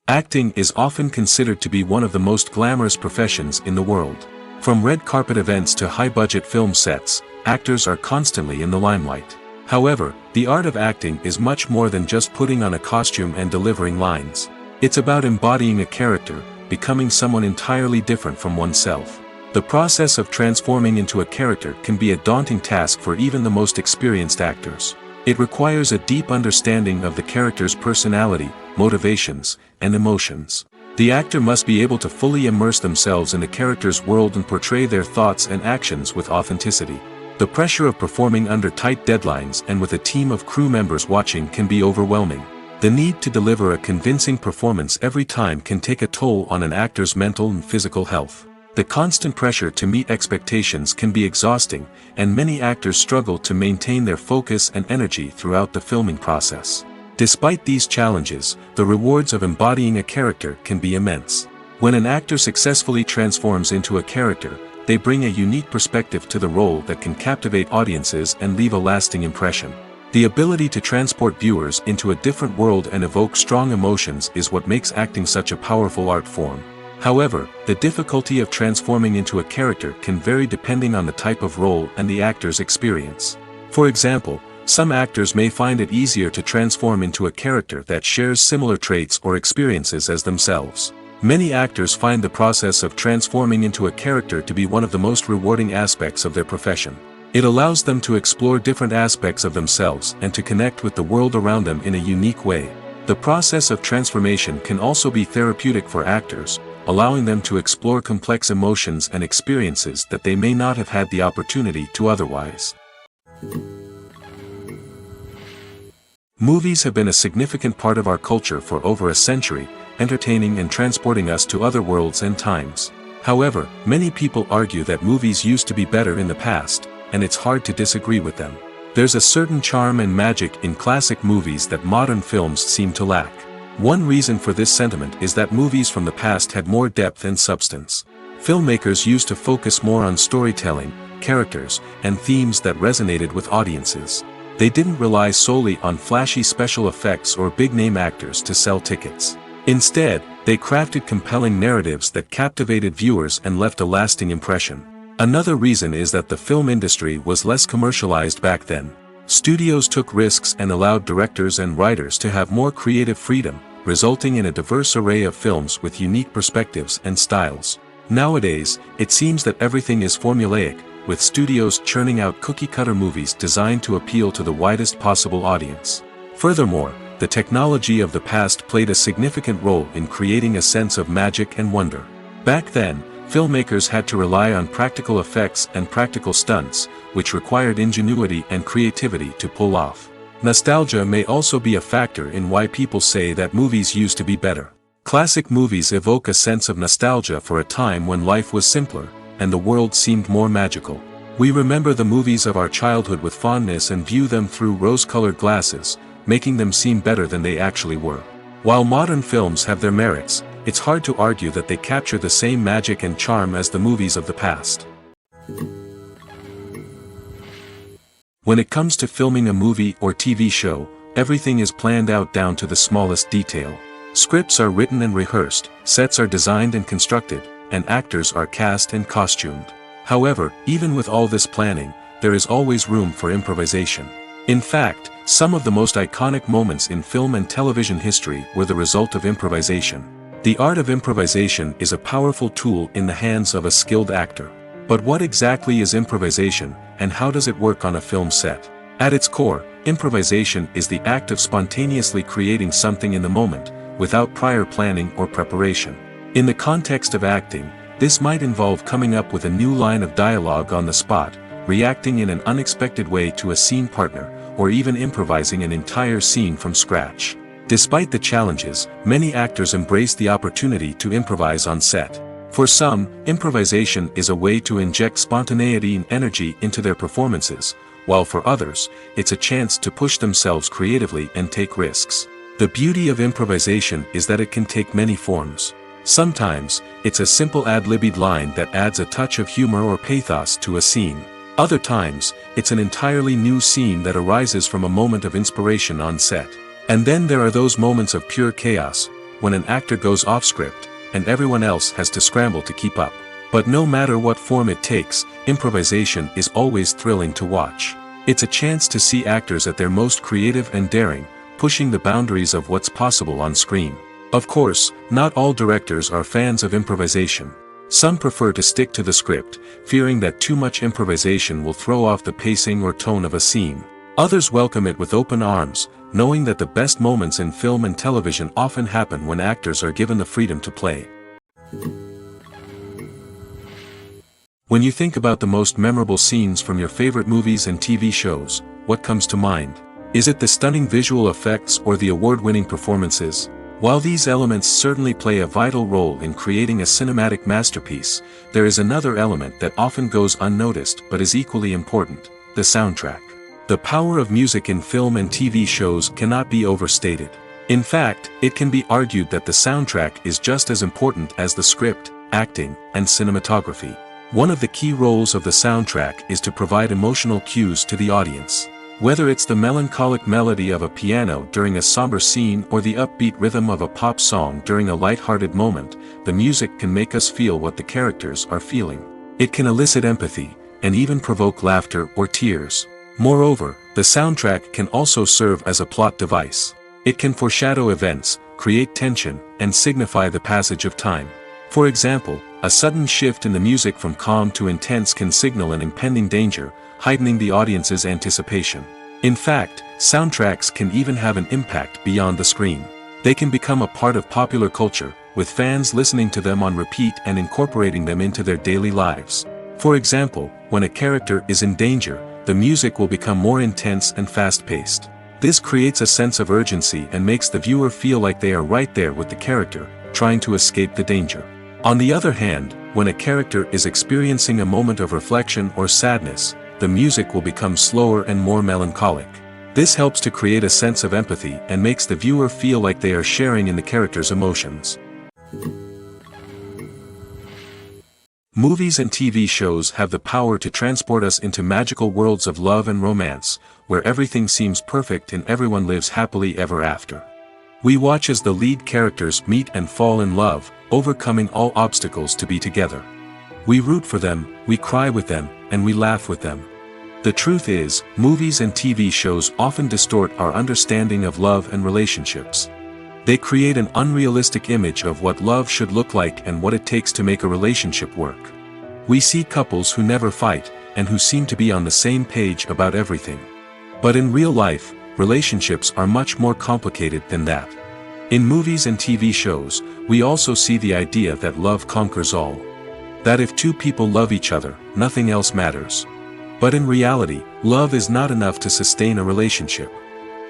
Acting is often considered to be one of the most glamorous professions in the world. From red carpet events to high-budget film sets, actors are constantly in the limelight. However, the art of acting is much more than just putting on a costume and delivering lines. It's about embodying a character, becoming someone entirely different from oneself. The process of transforming into a character can be a daunting task for even the most experienced actors. It requires a deep understanding of the character's personality, motivations, and emotions. The actor must be able to fully immerse themselves in the character's world and portray their thoughts and actions with authenticity. The pressure of performing under tight deadlines and with a team of crew members watching can be overwhelming. The need to deliver a convincing performance every time can take a toll on an actor's mental and physical health. The constant pressure to meet expectations can be exhausting, and many actors struggle to maintain their focus and energy throughout the filming process. Despite these challenges, the rewards of embodying a character can be immense. When an actor successfully transforms into a character, they bring a unique perspective to the role that can captivate audiences and leave a lasting impression. The ability to transport viewers into a different world and evoke strong emotions is what makes acting such a powerful art form. However, the difficulty of transforming into a character can vary depending on the type of role and the actor's experience. For example, some actors may find it easier to transform into a character that shares similar traits or experiences as themselves. Many actors find the process of transforming into a character to be one of the most rewarding aspects of their profession. It allows them to explore different aspects of themselves and to connect with the world around them in a unique way. The process of transformation can also be therapeutic for actors, allowing them to explore complex emotions and experiences that they may not have had the opportunity to otherwise. Movies have been a significant part of our culture for over a century, entertaining and transporting us to other worlds and times. However, many people argue that movies used to be better in the past, and it's hard to disagree with them. There's a certain charm and magic in classic movies that modern films seem to lack. One reason for this sentiment is that movies from the past had more depth and substance. Filmmakers used to focus more on storytelling, characters, and themes that resonated with audiences. They didn't rely solely on flashy special effects or big-name actors to sell tickets. Instead, they crafted compelling narratives that captivated viewers and left a lasting impression. Another reason is that the film industry was less commercialized back then. Studios took risks and allowed directors and writers to have more creative freedom, resulting in a diverse array of films with unique perspectives and styles. Nowadays, it seems that everything is formulaic, with studios churning out cookie-cutter movies designed to appeal to the widest possible audience. Furthermore, the technology of the past played a significant role in creating a sense of magic and wonder. Back then, filmmakers had to rely on practical effects and practical stunts, which required ingenuity and creativity to pull off. Nostalgia may also be a factor in why people say that movies used to be better. Classic movies evoke a sense of nostalgia for a time when life was simpler, and the world seemed more magical. We remember the movies of our childhood with fondness and view them through rose-colored glasses, making them seem better than they actually were. While modern films have their merits, it's hard to argue that they capture the same magic and charm as the movies of the past. When it comes to filming a movie or TV show, everything is planned out down to the smallest detail. Scripts are written and rehearsed, sets are designed and constructed, and actors are cast and costumed. However, even with all this planning, there is always room for improvisation. In fact, some of the most iconic moments in film and television history were the result of improvisation. The art of improvisation is a powerful tool in the hands of a skilled actor. But what exactly is improvisation, and how does it work on a film set? At its core, improvisation is the act of spontaneously creating something in the moment, without prior planning or preparation. In the context of acting, this might involve coming up with a new line of dialogue on the spot, reacting in an unexpected way to a scene partner, or even improvising an entire scene from scratch. Despite the challenges, many actors embrace the opportunity to improvise on set. For some, improvisation is a way to inject spontaneity and energy into their performances, while for others, it's a chance to push themselves creatively and take risks. The beauty of improvisation is that it can take many forms. Sometimes, it's a simple ad-libbed line that adds a touch of humor or pathos to a scene. Other times, it's an entirely new scene that arises from a moment of inspiration on set. And then there are those moments of pure chaos, when an actor goes off script, and everyone else has to scramble to keep up. But no matter what form it takes, improvisation is always thrilling to watch. It's a chance to see actors at their most creative and daring, pushing the boundaries of what's possible on screen. Of course, not all directors are fans of improvisation. Some prefer to stick to the script, fearing that too much improvisation will throw off the pacing or tone of a scene. Others welcome it with open arms, knowing that the best moments in film and television often happen when actors are given the freedom to play. When you think about the most memorable scenes from your favorite movies and TV shows, what comes to mind? Is it the stunning visual effects or the award-winning performances? While these elements certainly play a vital role in creating a cinematic masterpiece, there is another element that often goes unnoticed but is equally important: the soundtrack. The power of music in film and TV shows cannot be overstated. In fact, it can be argued that the soundtrack is just as important as the script, acting, and cinematography. One of the key roles of the soundtrack is to provide emotional cues to the audience. Whether it's the melancholic melody of a piano during a somber scene or the upbeat rhythm of a pop song during a light-hearted moment, the music can make us feel what the characters are feeling. It can elicit empathy, and even provoke laughter or tears. Moreover, the soundtrack can also serve as a plot device. It can foreshadow events, create tension, and signify the passage of time. For example, a sudden shift in the music from calm to intense can signal an impending danger, heightening the audience's anticipation. In fact, soundtracks can even have an impact beyond the screen. They can become a part of popular culture, with fans listening to them on repeat and incorporating them into their daily lives. For example, when a character is in danger, the music will become more intense and fast-paced. This creates a sense of urgency and makes the viewer feel like they are right there with the character, trying to escape the danger. On the other hand, when a character is experiencing a moment of reflection or sadness, the music will become slower and more melancholic. This helps to create a sense of empathy and makes the viewer feel like they are sharing in the character's emotions. Movies and TV shows have the power to transport us into magical worlds of love and romance, where everything seems perfect and everyone lives happily ever after. We watch as the lead characters meet and fall in love, overcoming all obstacles to be together. We root for them, we cry with them, and we laugh with them. The truth is, movies and TV shows often distort our understanding of love and relationships. They create an unrealistic image of what love should look like and what it takes to make a relationship work. We see couples who never fight, and who seem to be on the same page about everything. But in real life, relationships are much more complicated than that. In movies and TV shows, we also see the idea that love conquers all. That if two people love each other, nothing else matters. But in reality, love is not enough to sustain a relationship.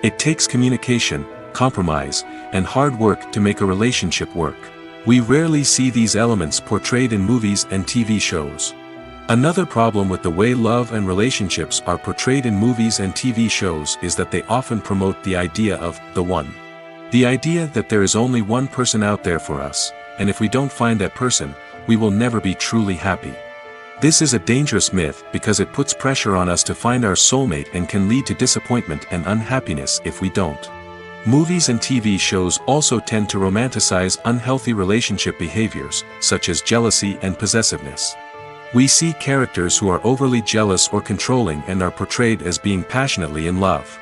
It takes communication, compromise, and hard work to make a relationship work. We rarely see these elements portrayed in movies and TV shows. Another problem with the way love and relationships are portrayed in movies and TV shows is that they often promote the idea of the one. The idea that there is only one person out there for us, and if we don't find that person, we will never be truly happy. This is a dangerous myth because it puts pressure on us to find our soulmate and can lead to disappointment and unhappiness if we don't. Movies and TV shows also tend to romanticize unhealthy relationship behaviors, such as jealousy and possessiveness. We see characters who are overly jealous or controlling and are portrayed as being passionately in love.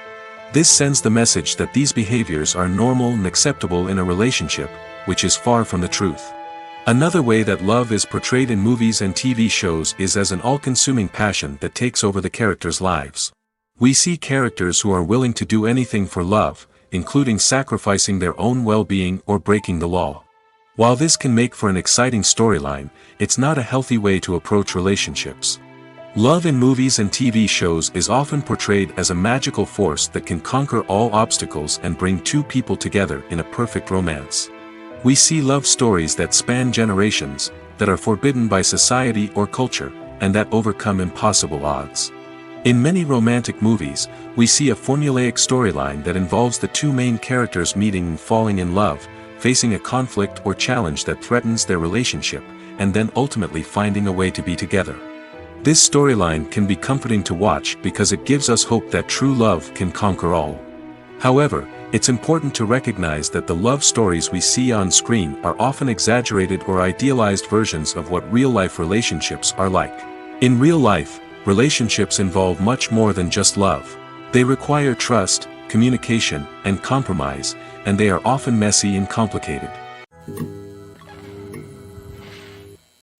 This sends the message that these behaviors are normal and acceptable in a relationship, which is far from the truth. Another way that love is portrayed in movies and TV shows is as an all-consuming passion that takes over the characters' lives. We see characters who are willing to do anything for love, including sacrificing their own well-being or breaking the law. While this can make for an exciting storyline, it's not a healthy way to approach relationships. Love in movies and TV shows is often portrayed as a magical force that can conquer all obstacles and bring two people together in a perfect romance. We see love stories that span generations, that are forbidden by society or culture, and that overcome impossible odds. In many romantic movies, we see a formulaic storyline that involves the two main characters meeting and falling in love, facing a conflict or challenge that threatens their relationship, and then ultimately finding a way to be together. This storyline can be comforting to watch because it gives us hope that true love can conquer all. However, it's important to recognize that the love stories we see on screen are often exaggerated or idealized versions of what real-life relationships are like. In real life, relationships involve much more than just love. They require trust, communication, and compromise, and they are often messy and complicated.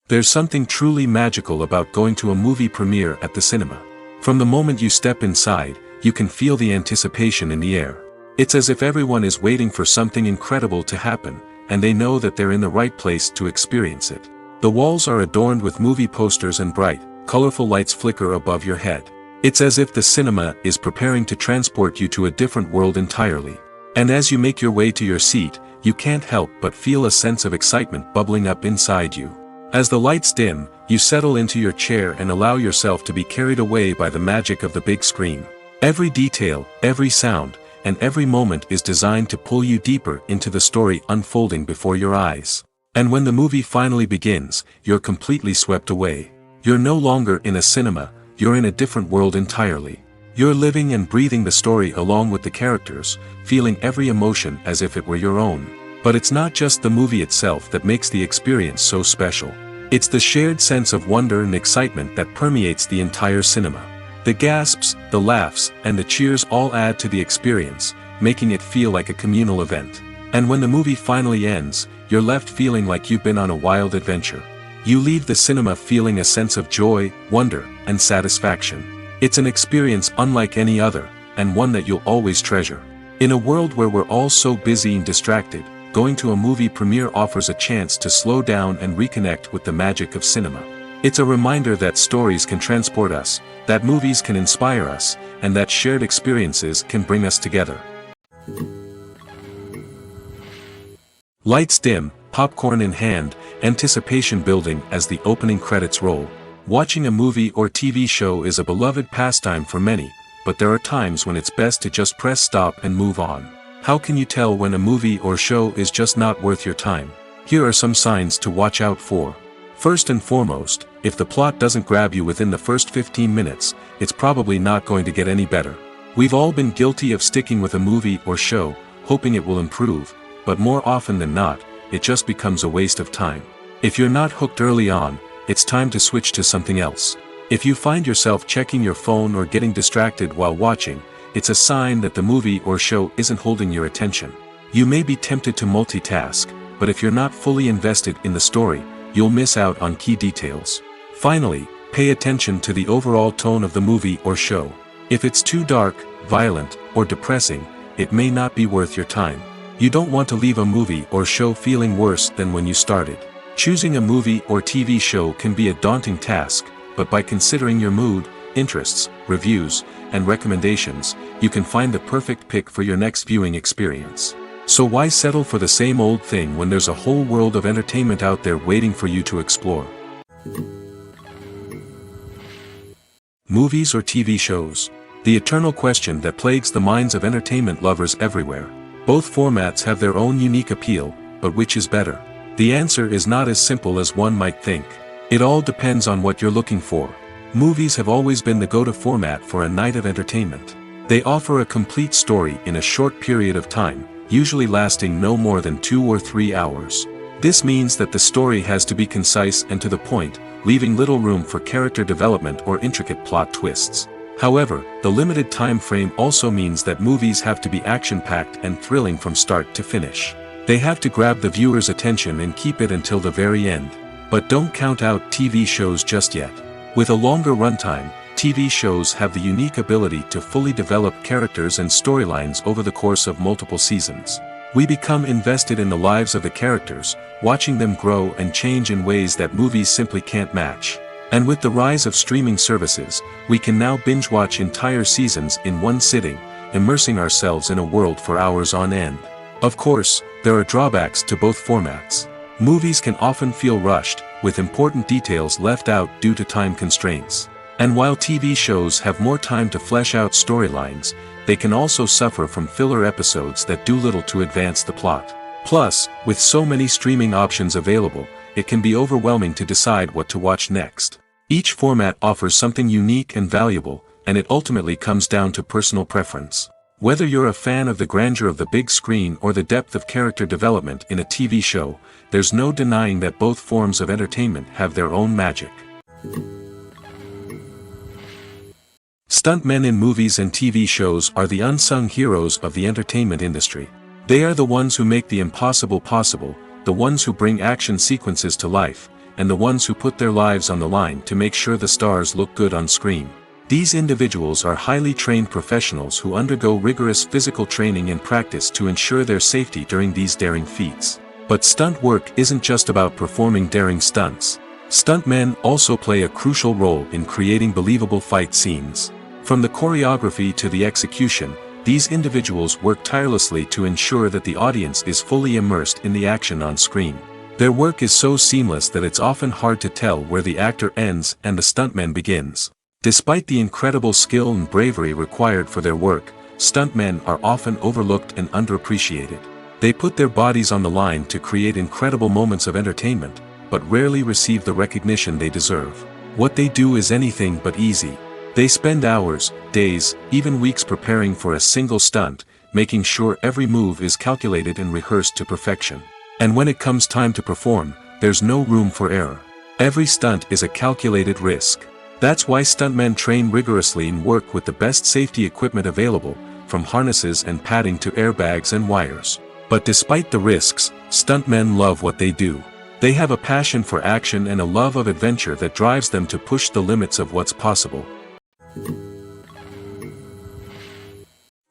There's something truly magical about going to a movie premiere at the cinema. From the moment you step inside, you can feel the anticipation in the air. It's as if everyone is waiting for something incredible to happen, and they know that they're in the right place to experience it. The walls are adorned with movie posters and bright, colorful lights flicker above your head. It's as if the cinema is preparing to transport you to a different world entirely. And as you make your way to your seat, you can't help but feel a sense of excitement bubbling up inside you. As the lights dim, you settle into your chair and allow yourself to be carried away by the magic of the big screen. Every detail, every sound, and every moment is designed to pull you deeper into the story unfolding before your eyes. And when the movie finally begins, you're completely swept away. You're no longer in a cinema, you're in a different world entirely. You're living and breathing the story along with the characters, feeling every emotion as if it were your own. But it's not just the movie itself that makes the experience so special. It's the shared sense of wonder and excitement that permeates the entire cinema. The gasps, the laughs, and the cheers all add to the experience, making it feel like a communal event. And when the movie finally ends, you're left feeling like you've been on a wild adventure. You leave the cinema feeling a sense of joy, wonder, and satisfaction. It's an experience unlike any other, and one that you'll always treasure. In a world where we're all so busy and distracted, going to a movie premiere offers a chance to slow down and reconnect with the magic of cinema. It's a reminder that stories can transport us, that movies can inspire us, and that shared experiences can bring us together. Lights dim, popcorn in hand, anticipation building as the opening credits roll. Watching a movie or TV show is a beloved pastime for many, but there are times when it's best to just press stop and move on. How can you tell when a movie or show is just not worth your time? Here are some signs to watch out for. First and foremost, if the plot doesn't grab you within the first 15 minutes, it's probably not going to get any better. We've all been guilty of sticking with a movie or show, hoping it will improve, but more often than not, it just becomes a waste of time. If you're not hooked early on, it's time to switch to something else. If you find yourself checking your phone or getting distracted while watching, it's a sign that the movie or show isn't holding your attention. You may be tempted to multitask, but if you're not fully invested in the story, you'll miss out on key details. Finally, pay attention to the overall tone of the movie or show. If it's too dark, violent, or depressing, it may not be worth your time. You don't want to leave a movie or show feeling worse than when you started. Choosing a movie or TV show can be a daunting task, but by considering your mood, interests, reviews, and recommendations, you can find the perfect pick for your next viewing experience. So why settle for the same old thing when there's a whole world of entertainment out there waiting for you to explore? Movies or TV shows? The eternal question that plagues the minds of entertainment lovers everywhere. Both formats have their own unique appeal, but which is better? The answer is not as simple as one might think. It all depends on what you're looking for. Movies have always been the go-to format for a night of entertainment. They offer a complete story in a short period of time, usually lasting no more than 2 or 3 hours. This means that the story has to be concise and to the point, leaving little room for character development or intricate plot twists. However, the limited time frame also means that movies have to be action-packed and thrilling from start to finish. They have to grab the viewer's attention and keep it until the very end. But don't count out TV shows just yet. With a longer runtime, TV shows have the unique ability to fully develop characters and storylines over the course of multiple seasons. We become invested in the lives of the characters, watching them grow and change in ways that movies simply can't match. And with the rise of streaming services, we can now binge-watch entire seasons in one sitting, immersing ourselves in a world for hours on end. Of course, there are drawbacks to both formats. Movies can often feel rushed, with important details left out due to time constraints. And while TV shows have more time to flesh out storylines, they can also suffer from filler episodes that do little to advance the plot. Plus, with so many streaming options available, it can be overwhelming to decide what to watch next. Each format offers something unique and valuable, and it ultimately comes down to personal preference. Whether you're a fan of the grandeur of the big screen or the depth of character development in a TV show, there's no denying that both forms of entertainment have their own magic. Stuntmen in movies and TV shows are the unsung heroes of the entertainment industry. They are the ones who make the impossible possible, the ones who bring action sequences to life, and the ones who put their lives on the line to make sure the stars look good on screen. These individuals are highly trained professionals who undergo rigorous physical training and practice to ensure their safety during these daring feats. But stunt work isn't just about performing daring stunts. Stuntmen also play a crucial role in creating believable fight scenes. From the choreography to the execution, these individuals work tirelessly to ensure that the audience is fully immersed in the action on screen. Their work is so seamless that it's often hard to tell where the actor ends and the stuntman begins. Despite the incredible skill and bravery required for their work, stuntmen are often overlooked and underappreciated. They put their bodies on the line to create incredible moments of entertainment, but rarely receive the recognition they deserve. What they do is anything but easy. They spend hours, days, even weeks preparing for a single stunt, making sure every move is calculated and rehearsed to perfection. And when it comes time to perform, there's no room for error. Every stunt is a calculated risk. That's why stuntmen train rigorously and work with the best safety equipment available, from harnesses and padding to airbags and wires. But despite the risks, stuntmen love what they do. They have a passion for action and a love of adventure that drives them to push the limits of what's possible.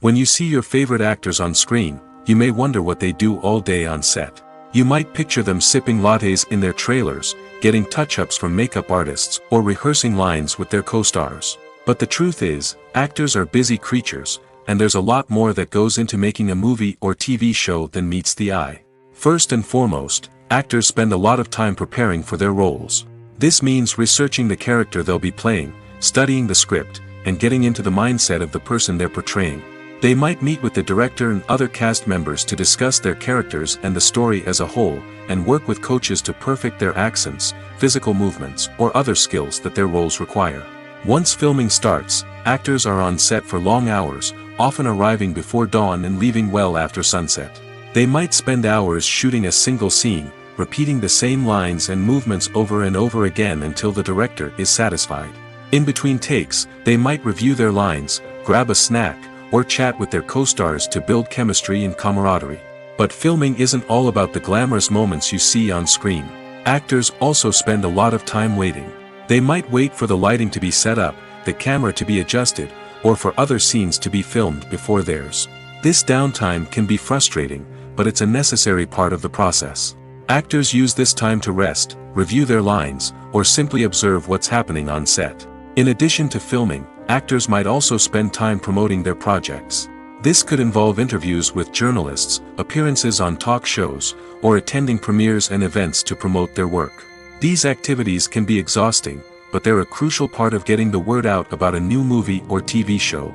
When you see your favorite actors on screen, you may wonder what they do all day on set. You might picture them sipping lattes in their trailers, getting touch-ups from makeup artists, or rehearsing lines with their co-stars. But the truth is, actors are busy creatures, and there's a lot more that goes into making a movie or TV show than meets the eye. First and foremost, actors spend a lot of time preparing for their roles. This means researching the character they'll be playing, studying the script, and getting into the mindset of the person they're portraying. They might meet with the director and other cast members to discuss their characters and the story as a whole, and work with coaches to perfect their accents, physical movements, or other skills that their roles require. Once filming starts, actors are on set for long hours, often arriving before dawn and leaving well after sunset. They might spend hours shooting a single scene, repeating the same lines and movements over and over again until the director is satisfied. In between takes, they might review their lines, grab a snack, or chat with their co-stars to build chemistry and camaraderie. But filming isn't all about the glamorous moments you see on screen. Actors also spend a lot of time waiting. They might wait for the lighting to be set up, the camera to be adjusted, or for other scenes to be filmed before theirs. This downtime can be frustrating, but it's a necessary part of the process. Actors use this time to rest, review their lines, or simply observe what's happening on set. In addition to filming, actors might also spend time promoting their projects. This could involve interviews with journalists, appearances on talk shows, or attending premieres and events to promote their work. These activities can be exhausting, but they're a crucial part of getting the word out about a new movie or TV show.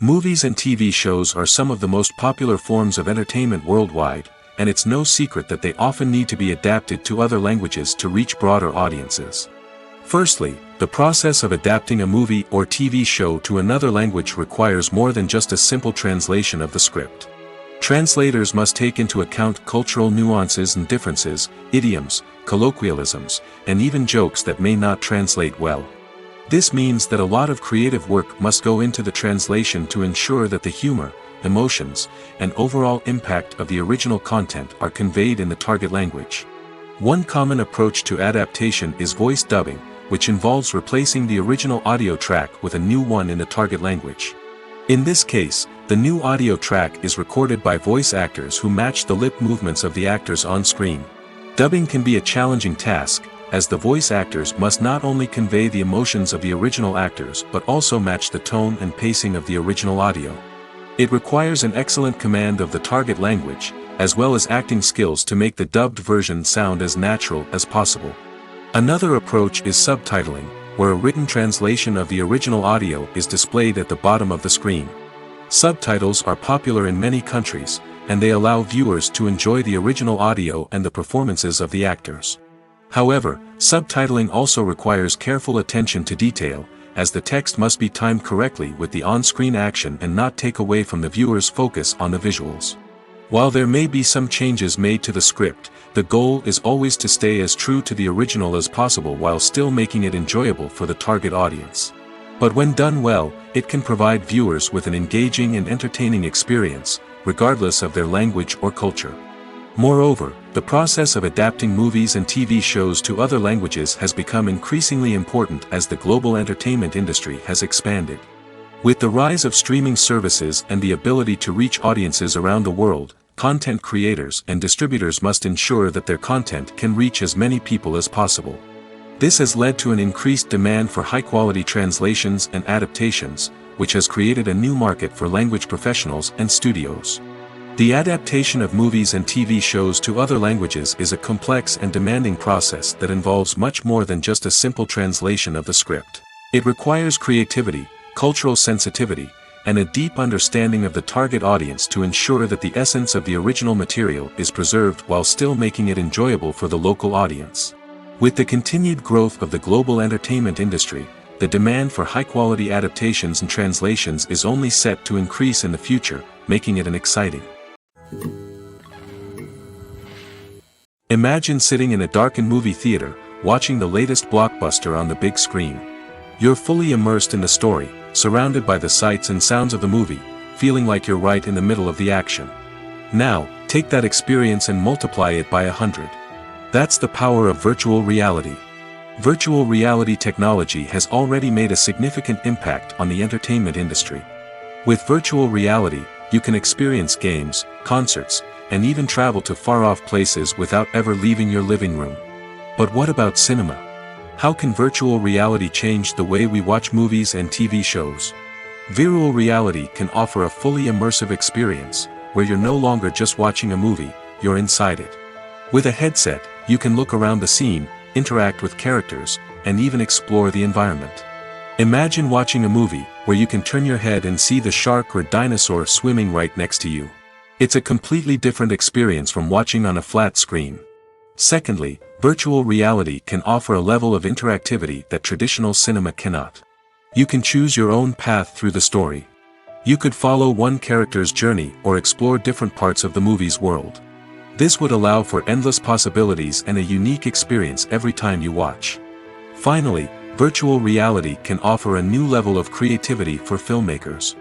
Movies and TV shows are some of the most popular forms of entertainment worldwide, and it's no secret that they often need to be adapted to other languages to reach broader audiences. Firstly, the process of adapting a movie or TV show to another language requires more than just a simple translation of the script. Translators must take into account cultural nuances and differences, idioms, colloquialisms, and even jokes that may not translate well. This means that a lot of creative work must go into the translation to ensure that the humor, emotions, and overall impact of the original content are conveyed in the target language. One common approach to adaptation is voice dubbing, which involves replacing the original audio track with a new one in the target language. In this case, the new audio track is recorded by voice actors who match the lip movements of the actors on screen. Dubbing can be a challenging task, as the voice actors must not only convey the emotions of the original actors but also match the tone and pacing of the original audio. It requires an excellent command of the target language, as well as acting skills to make the dubbed version sound as natural as possible. Another approach is subtitling, where a written translation of the original audio is displayed at the bottom of the screen. Subtitles are popular in many countries, and they allow viewers to enjoy the original audio and the performances of the actors. However, subtitling also requires careful attention to detail, as the text must be timed correctly with the on-screen action and not take away from the viewer's focus on the visuals. While there may be some changes made to the script, the goal is always to stay as true to the original as possible while still making it enjoyable for the target audience. But when done well, it can provide viewers with an engaging and entertaining experience, regardless of their language or culture. Moreover, the process of adapting movies and TV shows to other languages has become increasingly important as the global entertainment industry has expanded. With the rise of streaming services and the ability to reach audiences around the world, content creators and distributors must ensure that their content can reach as many people as possible. This has led to an increased demand for high-quality translations and adaptations, which has created a new market for language professionals and studios. The adaptation of movies and TV shows to other languages is a complex and demanding process that involves much more than just a simple translation of the script. It requires creativity, cultural sensitivity, and a deep understanding of the target audience to ensure that the essence of the original material is preserved while still making it enjoyable for the local audience. With the continued growth of the global entertainment industry, the demand for high-quality adaptations and translations is only set to increase in the future, making it an exciting. Imagine sitting in a darkened movie theater, watching the latest blockbuster on the big screen. You're fully immersed in the story, surrounded by the sights and sounds of the movie, feeling like you're right in the middle of the action. Now, take that experience and multiply it by 100. That's the power of virtual reality. Virtual reality technology has already made a significant impact on the entertainment industry. With virtual reality, you can experience games, concerts, and even travel to far-off places without ever leaving your living room. But what about cinema? How can virtual reality change the way we watch movies and TV shows? Virtual reality can offer a fully immersive experience, where you're no longer just watching a movie, you're inside it. With a headset, you can look around the scene, interact with characters, and even explore the environment. Imagine watching a movie where you can turn your head and see the shark or dinosaur swimming right next to you. It's a completely different experience from watching on a flat screen. Secondly, virtual reality can offer a level of interactivity that traditional cinema cannot. You can choose your own path through the story. You could follow one character's journey or explore different parts of the movie's world. This would allow for endless possibilities and a unique experience every time you watch. Finally, virtual reality can offer a new level of creativity for filmmakers.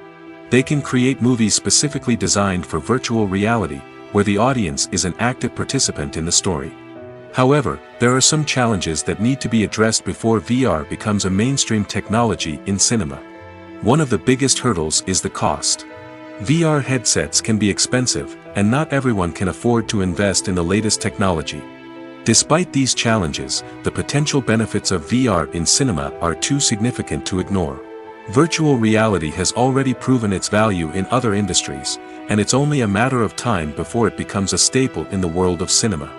They can create movies specifically designed for virtual reality, where the audience is an active participant in the story. However, there are some challenges that need to be addressed before VR becomes a mainstream technology in cinema. One of the biggest hurdles is the cost. VR headsets can be expensive, and not everyone can afford to invest in the latest technology. Despite these challenges, the potential benefits of VR in cinema are too significant to ignore. Virtual reality has already proven its value in other industries, and it's only a matter of time before it becomes a staple in the world of cinema.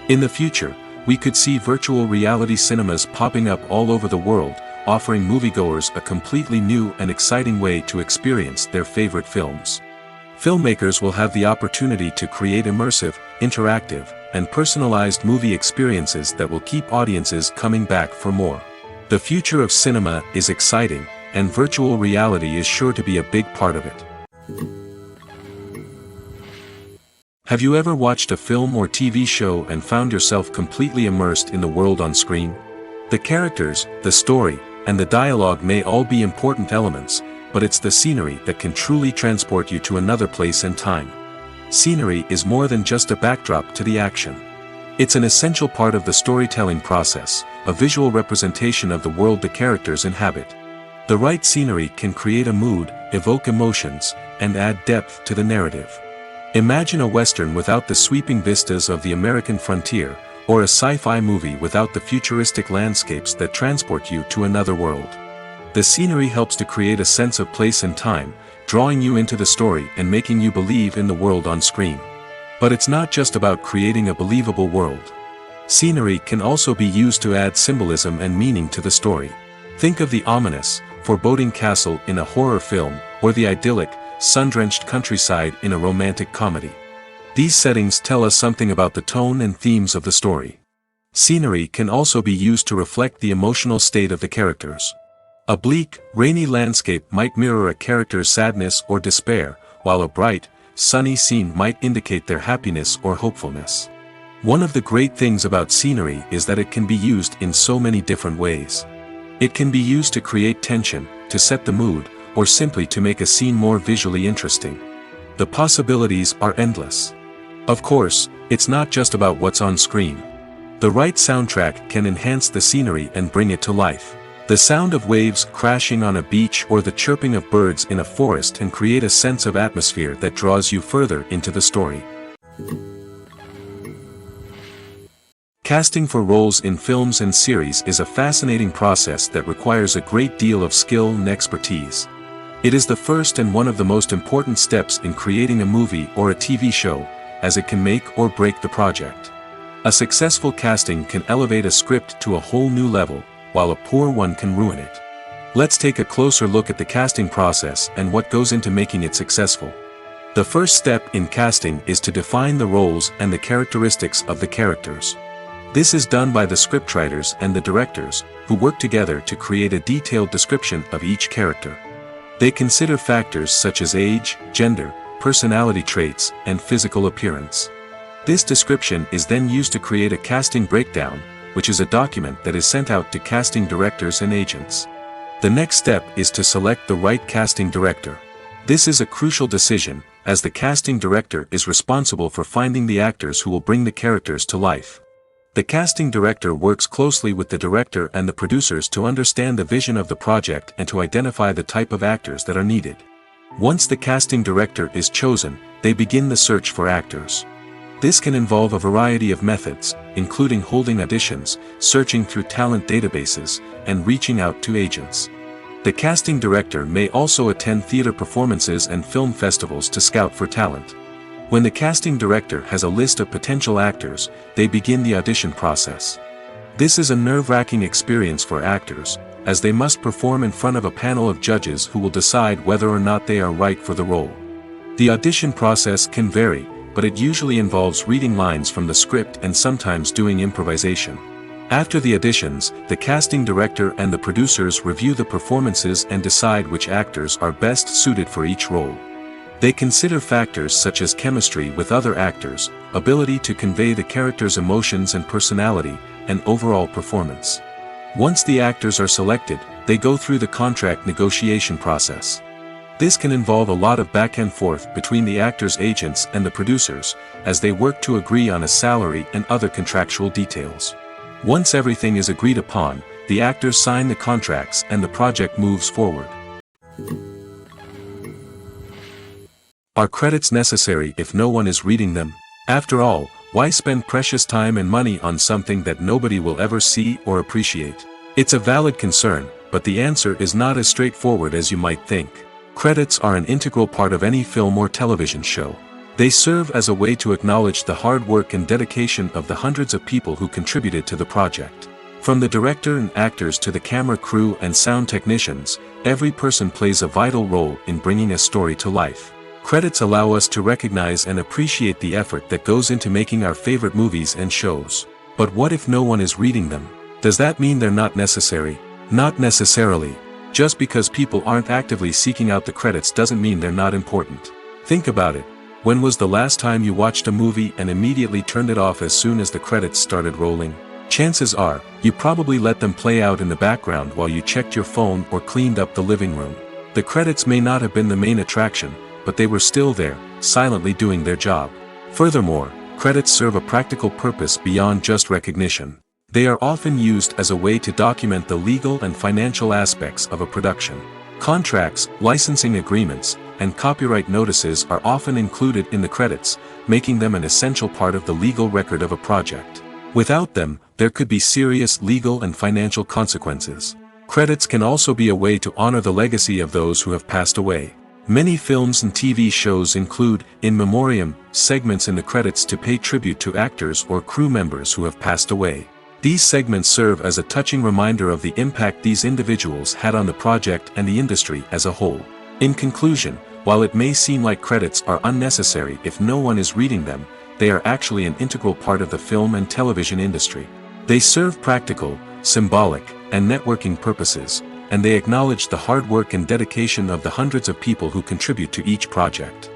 In the future, we could see virtual reality cinemas popping up all over the world, offering moviegoers a completely new and exciting way to experience their favorite films. Filmmakers will have the opportunity to create immersive, interactive, and personalized movie experiences that will keep audiences coming back for more. The future of cinema is exciting, and virtual reality is sure to be a big part of it. Have you ever watched a film or TV show and found yourself completely immersed in the world on screen? The characters, the story, and the dialogue may all be important elements, but it's the scenery that can truly transport you to another place and time. Scenery is more than just a backdrop to the action. It's an essential part of the storytelling process, a visual representation of the world the characters inhabit. The right scenery can create a mood, evoke emotions, and add depth to the narrative. Imagine a Western without the sweeping vistas of the American frontier, or a sci-fi movie without the futuristic landscapes that transport you to another world. The scenery helps to create a sense of place and time, drawing you into the story and making you believe in the world on screen. But it's not just about creating a believable world. Scenery can also be used to add symbolism and meaning to the story. Think of the ominous, foreboding castle in a horror film, or the idyllic, sun-drenched countryside in a romantic comedy. These settings tell us something about the tone and themes of the story. Scenery can also be used to reflect the emotional state of the characters. A bleak, rainy landscape might mirror a character's sadness or despair, while a bright, sunny scene might indicate their happiness or hopefulness. One of the great things about scenery is that it can be used in so many different ways. It can be used to create tension, to set the mood, or simply to make a scene more visually interesting. The possibilities are endless. Of course, it's not just about what's on screen. The right soundtrack can enhance the scenery and bring it to life. The sound of waves crashing on a beach or the chirping of birds in a forest can create a sense of atmosphere that draws you further into the story. Casting for roles in films and series is a fascinating process that requires a great deal of skill and expertise. It is the first and one of the most important steps in creating a movie or a TV show, as it can make or break the project. A successful casting can elevate a script to a whole new level, while a poor one can ruin it. Let's take a closer look at the casting process and what goes into making it successful. The first step in casting is to define the roles and the characteristics of the characters. This is done by the scriptwriters and the directors, who work together to create a detailed description of each character. They consider factors such as age, gender, personality traits, and physical appearance. This description is then used to create a casting breakdown, which is a document that is sent out to casting directors and agents. The next step is to select the right casting director. This is a crucial decision, as the casting director is responsible for finding the actors who will bring the characters to life. The casting director works closely with the director and the producers to understand the vision of the project and to identify the type of actors that are needed. Once the casting director is chosen, they begin the search for actors. This can involve a variety of methods, including holding auditions, searching through talent databases, and reaching out to agents. The casting director may also attend theater performances and film festivals to scout for talent. When the casting director has a list of potential actors, they begin the audition process. This is a nerve-wracking experience for actors, as they must perform in front of a panel of judges who will decide whether or not they are right for the role. The audition process can vary, but it usually involves reading lines from the script and sometimes doing improvisation. After the auditions, the casting director and the producers review the performances and decide which actors are best suited for each role. They consider factors such as chemistry with other actors, ability to convey the character's emotions and personality, and overall performance. Once the actors are selected, they go through the contract negotiation process. This can involve a lot of back and forth between the actors' agents and the producers, as they work to agree on a salary and other contractual details. Once everything is agreed upon, the actors sign the contracts and the project moves forward. Are credits necessary if no one is reading them? After all, why spend precious time and money on something that nobody will ever see or appreciate? It's a valid concern, but the answer is not as straightforward as you might think. Credits are an integral part of any film or television show. They serve as a way to acknowledge the hard work and dedication of the hundreds of people who contributed to the project. From the director and actors to the camera crew and sound technicians, every person plays a vital role in bringing a story to life. Credits allow us to recognize and appreciate the effort that goes into making our favorite movies and shows. But what if no one is reading them? Does that mean they're not necessary? Not necessarily. Just because people aren't actively seeking out the credits doesn't mean they're not important. Think about it. When was the last time you watched a movie and immediately turned it off as soon as the credits started rolling? Chances are, you probably let them play out in the background while you checked your phone or cleaned up the living room. The credits may not have been the main attraction, but they were still there, silently doing their job. Furthermore, credits serve a practical purpose beyond just recognition. They are often used as a way to document the legal and financial aspects of a production. Contracts, licensing agreements, and copyright notices are often included in the credits, making them an essential part of the legal record of a project. Without them, there could be serious legal and financial consequences. Credits can also be a way to honor the legacy of those who have passed away. Many films and TV shows include, in memoriam, segments in the credits to pay tribute to actors or crew members who have passed away. These segments serve as a touching reminder of the impact these individuals had on the project and the industry as a whole. In conclusion, while it may seem like credits are unnecessary if no one is reading them, they are actually an integral part of the film and television industry. They serve practical, symbolic, and networking purposes, and they acknowledge the hard work and dedication of the hundreds of people who contribute to each project.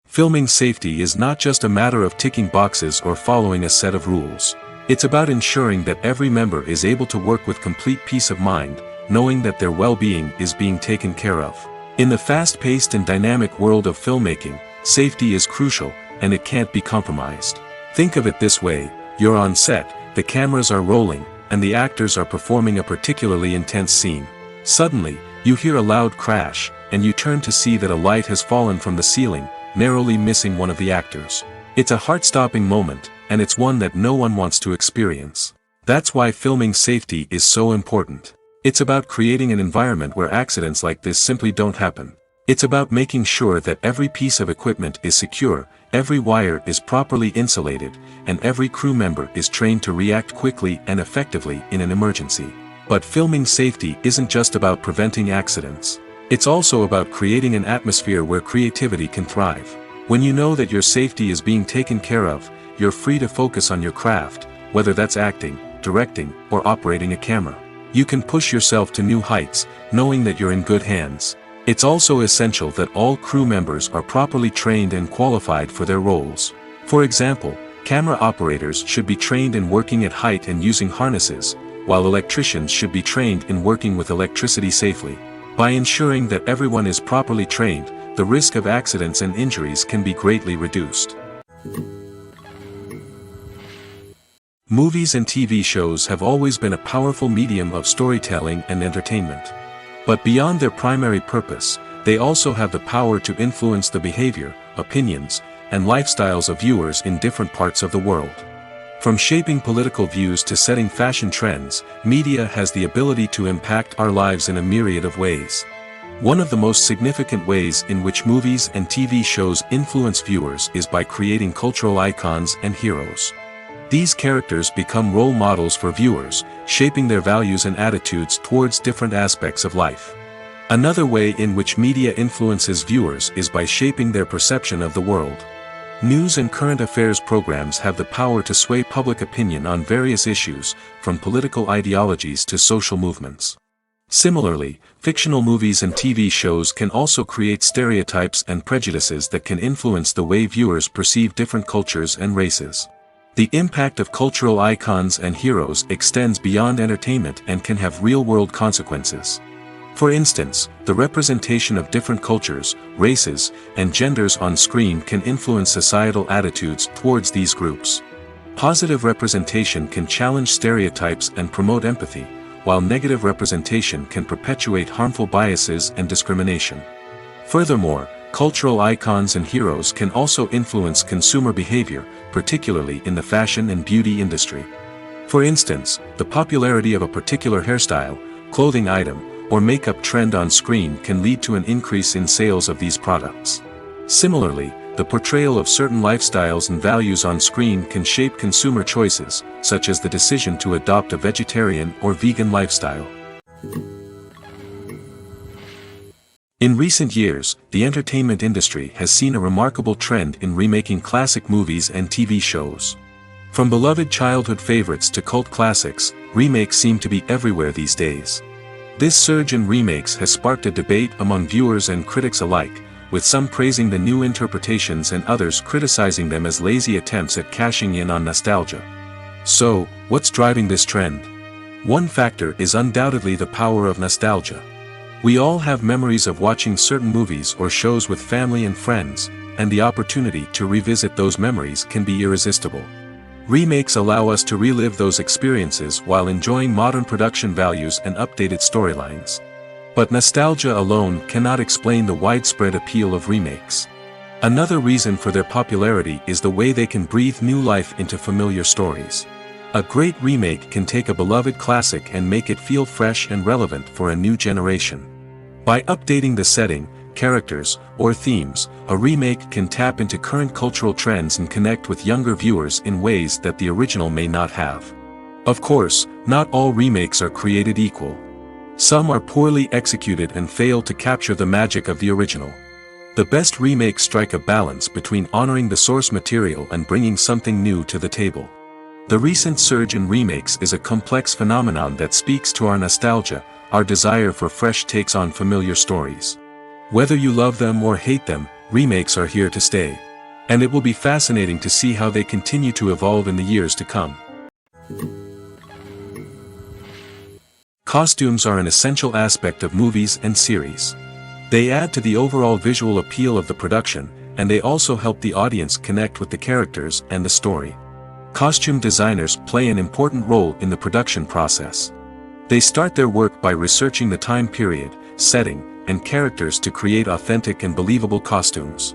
Filming safety is not just a matter of ticking boxes or following a set of rules. It's about ensuring that every member is able to work with complete peace of mind, knowing that their well-being is being taken care of. In the fast-paced and dynamic world of filmmaking, safety is crucial, and it can't be compromised. Think of it this way: you're on set, the cameras are rolling, and the actors are performing a particularly intense scene. Suddenly, you hear a loud crash, and you turn to see that a light has fallen from the ceiling, narrowly missing one of the actors. It's a heart-stopping moment, and it's one that no one wants to experience. That's why filming safety is so important. It's about creating an environment where accidents like this simply don't happen. It's about making sure that every piece of equipment is secure, every wire is properly insulated, and every crew member is trained to react quickly and effectively in an emergency. But filming safety isn't just about preventing accidents. It's also about creating an atmosphere where creativity can thrive. When you know that your safety is being taken care of, you're free to focus on your craft, whether that's acting, directing, or operating a camera. You can push yourself to new heights, knowing that you're in good hands. It's also essential that all crew members are properly trained and qualified for their roles. For example, camera operators should be trained in working at height and using harnesses, while electricians should be trained in working with electricity safely. By ensuring that everyone is properly trained, the risk of accidents and injuries can be greatly reduced. Movies and TV shows have always been a powerful medium of storytelling and entertainment. But beyond their primary purpose, they also have the power to influence the behavior, opinions, and lifestyles of viewers in different parts of the world. From shaping political views to setting fashion trends, media has the ability to impact our lives in a myriad of ways. One of the most significant ways in which movies and TV shows influence viewers is by creating cultural icons and heroes. These characters become role models for viewers, shaping their values and attitudes towards different aspects of life. Another way in which media influences viewers is by shaping their perception of the world. News and current affairs programs have the power to sway public opinion on various issues, from political ideologies to social movements. Similarly, fictional movies and TV shows can also create stereotypes and prejudices that can influence the way viewers perceive different cultures and races. The impact of cultural icons and heroes extends beyond entertainment and can have real-world consequences. For instance, the representation of different cultures, races, and genders on screen can influence societal attitudes towards these groups. Positive representation can challenge stereotypes and promote empathy, while negative representation can perpetuate harmful biases and discrimination. Furthermore, cultural icons and heroes can also influence consumer behavior, particularly in the fashion and beauty industry. For instance, the popularity of a particular hairstyle, clothing item, or makeup trend on screen can lead to an increase in sales of these products. Similarly, the portrayal of certain lifestyles and values on screen can shape consumer choices, such as the decision to adopt a vegetarian or vegan lifestyle. In recent years, the entertainment industry has seen a remarkable trend in remaking classic movies and TV shows. From beloved childhood favorites to cult classics, remakes seem to be everywhere these days. This surge in remakes has sparked a debate among viewers and critics alike, with some praising the new interpretations and others criticizing them as lazy attempts at cashing in on nostalgia. So, what's driving this trend? One factor is undoubtedly the power of nostalgia. We all have memories of watching certain movies or shows with family and friends, and the opportunity to revisit those memories can be irresistible. Remakes allow us to relive those experiences while enjoying modern production values and updated storylines. But nostalgia alone cannot explain the widespread appeal of remakes. Another reason for their popularity is the way they can breathe new life into familiar stories. A great remake can take a beloved classic and make it feel fresh and relevant for a new generation. By updating the setting, characters, or themes, a remake can tap into current cultural trends and connect with younger viewers in ways that the original may not have. Of course, not all remakes are created equal. Some are poorly executed and fail to capture the magic of the original. The best remakes strike a balance between honoring the source material and bringing something new to the table. The recent surge in remakes is a complex phenomenon that speaks to our nostalgia, our desire for fresh takes on familiar stories. Whether you love them or hate them, remakes are here to stay. And it will be fascinating to see how they continue to evolve in the years to come. Costumes are an essential aspect of movies and series. They add to the overall visual appeal of the production, and they also help the audience connect with the characters and the story. Costume designers play an important role in the production process. They start their work by researching the time period, setting, and characters to create authentic and believable costumes.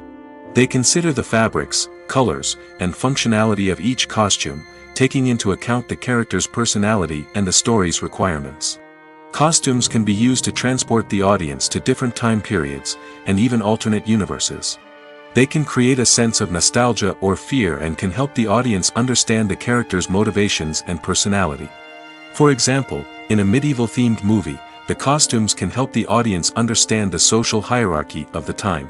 They consider the fabrics, colors, and functionality of each costume, taking into account the character's personality and the story's requirements. Costumes can be used to transport the audience to different time periods, and even alternate universes. They can create a sense of nostalgia or fear and can help the audience understand the character's motivations and personality. For example, in a medieval-themed movie, the costumes can help the audience understand the social hierarchy of the time.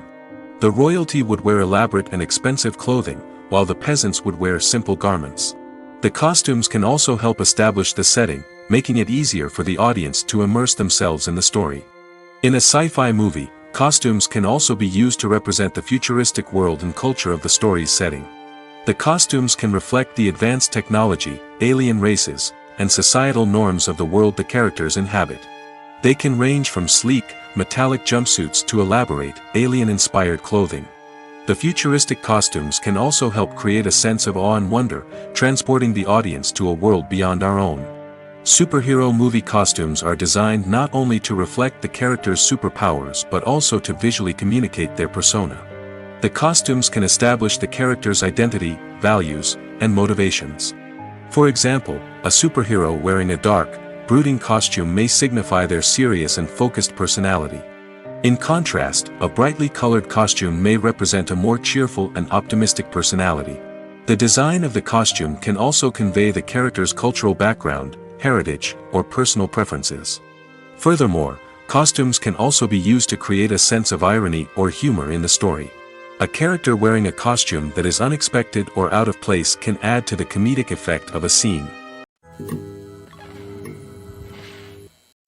The royalty would wear elaborate and expensive clothing, while the peasants would wear simple garments. The costumes can also help establish the setting, making it easier for the audience to immerse themselves in the story. In a sci-fi movie, costumes can also be used to represent the futuristic world and culture of the story's setting. The costumes can reflect the advanced technology, alien races, and societal norms of the world the characters inhabit. They can range from sleek, metallic jumpsuits to elaborate, alien-inspired clothing. The futuristic costumes can also help create a sense of awe and wonder, transporting the audience to a world beyond our own. Superhero movie costumes are designed not only to reflect the character's superpowers but also to visually communicate their persona. The costumes can establish the character's identity, values, and motivations. For example, a superhero wearing a dark, brooding costume may signify their serious and focused personality. In contrast, a brightly colored costume may represent a more cheerful and optimistic personality. The design of the costume can also convey the character's cultural background, heritage, or personal preferences. Furthermore, costumes can also be used to create a sense of irony or humor in the story. A character wearing a costume that is unexpected or out of place can add to the comedic effect of a scene.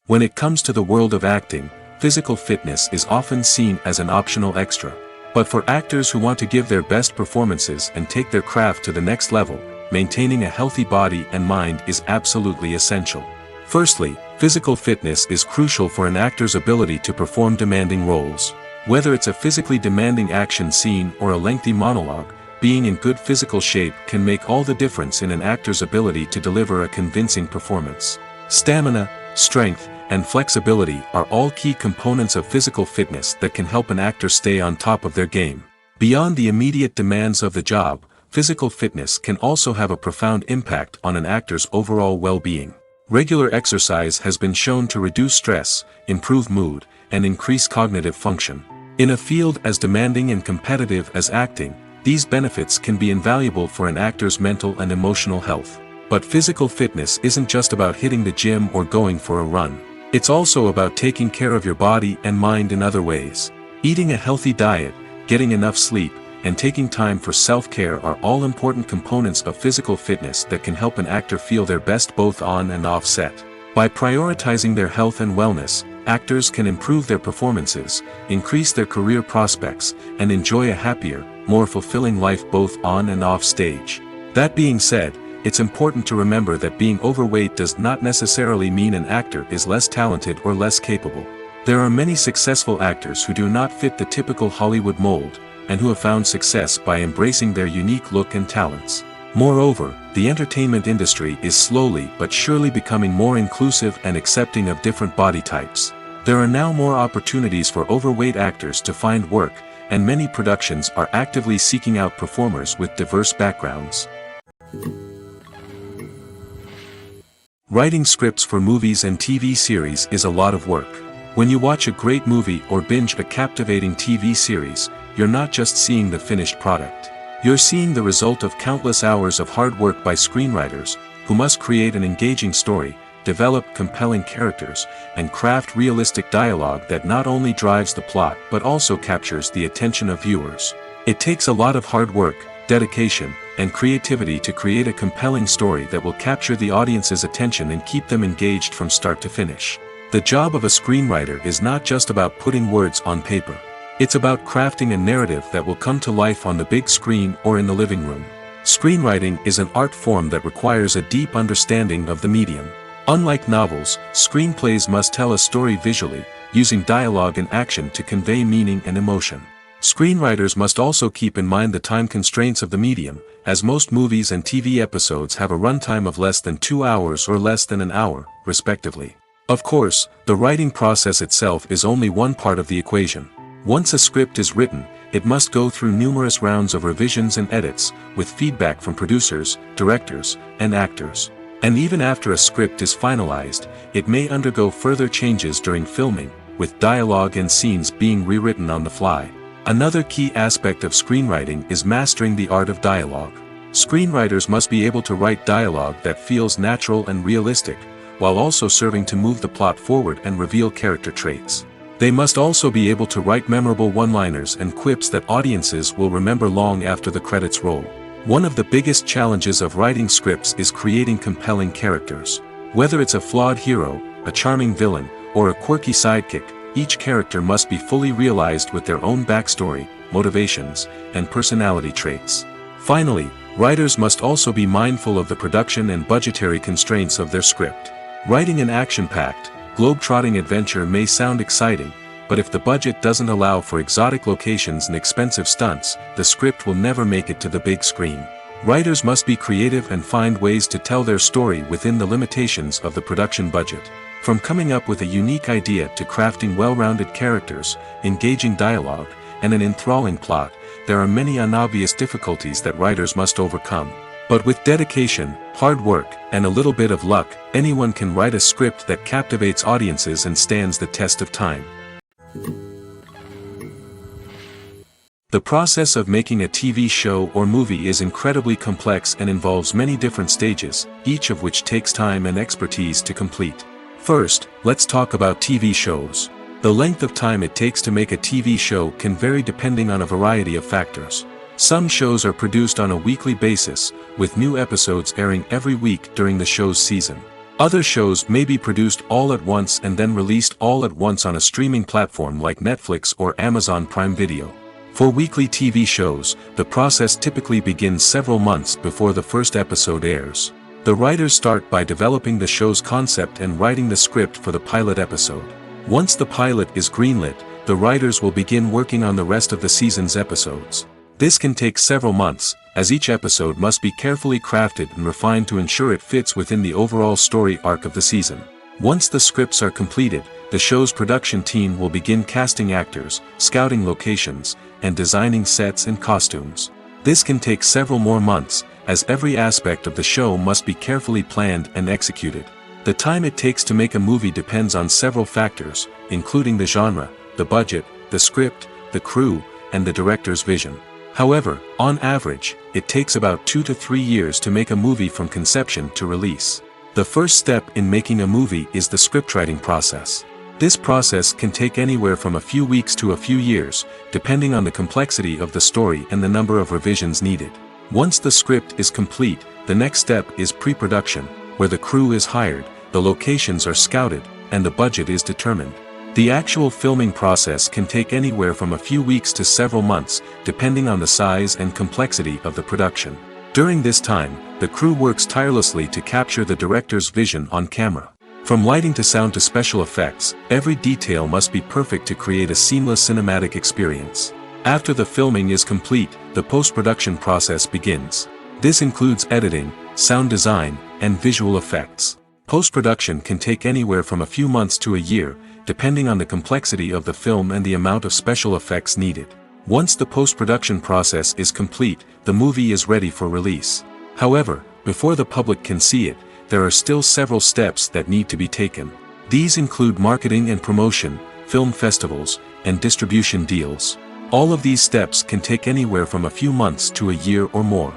When it comes to the world of acting, physical fitness is often seen as an optional extra. But for actors who want to give their best performances and take their craft to the next level, maintaining a healthy body and mind is absolutely essential. Firstly, physical fitness is crucial for an actor's ability to perform demanding roles. Whether it's a physically demanding action scene or a lengthy monologue, being in good physical shape can make all the difference in an actor's ability to deliver a convincing performance. Stamina, strength, and flexibility are all key components of physical fitness that can help an actor stay on top of their game. Beyond the immediate demands of the job, physical fitness can also have a profound impact on an actor's overall well-being. Regular exercise has been shown to reduce stress, improve mood, and increase cognitive function. In a field as demanding and competitive as acting, these benefits can be invaluable for an actor's mental and emotional health. But physical fitness isn't just about hitting the gym or going for a run. It's also about taking care of your body and mind in other ways. Eating a healthy diet, getting enough sleep, and taking time for self-care are all important components of physical fitness that can help an actor feel their best both on and off set. By prioritizing their health and wellness, actors can improve their performances, increase their career prospects, and enjoy a happier, more fulfilling life both on and off stage. That being said, it's important to remember that being overweight does not necessarily mean an actor is less talented or less capable. There are many successful actors who do not fit the typical Hollywood mold, and who have found success by embracing their unique look and talents. Moreover, the entertainment industry is slowly but surely becoming more inclusive and accepting of different body types. There are now more opportunities for overweight actors to find work, and many productions are actively seeking out performers with diverse backgrounds. Writing scripts for movies and TV series is a lot of work. When you watch a great movie or binge a captivating TV series, you're not just seeing the finished product. You're seeing the result of countless hours of hard work by screenwriters, who must create an engaging story, develop compelling characters, and craft realistic dialogue that not only drives the plot but also captures the attention of viewers. It takes a lot of hard work, dedication, and creativity to create a compelling story that will capture the audience's attention and keep them engaged from start to finish. The job of a screenwriter is not just about putting words on paper. It's about crafting a narrative that will come to life on the big screen or in the living room. Screenwriting is an art form that requires a deep understanding of the medium. Unlike novels, screenplays must tell a story visually, using dialogue and action to convey meaning and emotion. Screenwriters must also keep in mind the time constraints of the medium, as most movies and TV episodes have a runtime of less than 2 hours or less than an hour, respectively. Of course, the writing process itself is only one part of the equation. Once a script is written, it must go through numerous rounds of revisions and edits, with feedback from producers, directors, and actors. And even after a script is finalized, it may undergo further changes during filming, with dialogue and scenes being rewritten on the fly. Another key aspect of screenwriting is mastering the art of dialogue. Screenwriters must be able to write dialogue that feels natural and realistic, while also serving to move the plot forward and reveal character traits. They must also be able to write memorable one-liners and quips that audiences will remember long after the credits roll. One of the biggest challenges of writing scripts is creating compelling characters. Whether it's a flawed hero, a charming villain, or a quirky sidekick, each character must be fully realized with their own backstory, motivations, and personality traits. Finally, writers must also be mindful of the production and budgetary constraints of their script. Writing an action-packed, globe-trotting adventure may sound exciting, but if the budget doesn't allow for exotic locations and expensive stunts, the script will never make it to the big screen. Writers must be creative and find ways to tell their story within the limitations of the production budget. From coming up with a unique idea to crafting well-rounded characters, engaging dialogue, and an enthralling plot, there are many unobvious difficulties that writers must overcome. But with dedication, hard work, and a little bit of luck, anyone can write a script that captivates audiences and stands the test of time. The process of making a TV show or movie is incredibly complex and involves many different stages, each of which takes time and expertise to complete. First, let's talk about TV shows. The length of time it takes to make a TV show can vary depending on a variety of factors. Some shows are produced on a weekly basis, with new episodes airing every week during the show's season. Other shows may be produced all at once and then released all at once on a streaming platform like Netflix or Amazon Prime Video. For weekly TV shows, the process typically begins several months before the first episode airs. The writers start by developing the show's concept and writing the script for the pilot episode. Once the pilot is greenlit, the writers will begin working on the rest of the season's episodes. This can take several months, as each episode must be carefully crafted and refined to ensure it fits within the overall story arc of the season. Once the scripts are completed, the show's production team will begin casting actors, scouting locations, and designing sets and costumes. This can take several more months, as every aspect of the show must be carefully planned and executed. The time it takes to make a movie depends on several factors, including the genre, the budget, the script, the crew, and the director's vision. However, on average, it takes about 2 to 3 years to make a movie from conception to release. The first step in making a movie is the scriptwriting process. This process can take anywhere from a few weeks to a few years, depending on the complexity of the story and the number of revisions needed. Once the script is complete, the next step is pre-production, where the crew is hired, the locations are scouted, and the budget is determined. The actual filming process can take anywhere from a few weeks to several months, depending on the size and complexity of the production. During this time, the crew works tirelessly to capture the director's vision on camera. From lighting to sound to special effects, every detail must be perfect to create a seamless cinematic experience. After the filming is complete, the post-production process begins. This includes editing, sound design, and visual effects. Post-production can take anywhere from a few months to a year, depending on the complexity of the film and the amount of special effects needed. Once the post-production process is complete, the movie is ready for release. However, before the public can see it, there are still several steps that need to be taken. These include marketing and promotion, film festivals, and distribution deals. All of these steps can take anywhere from a few months to a year or more.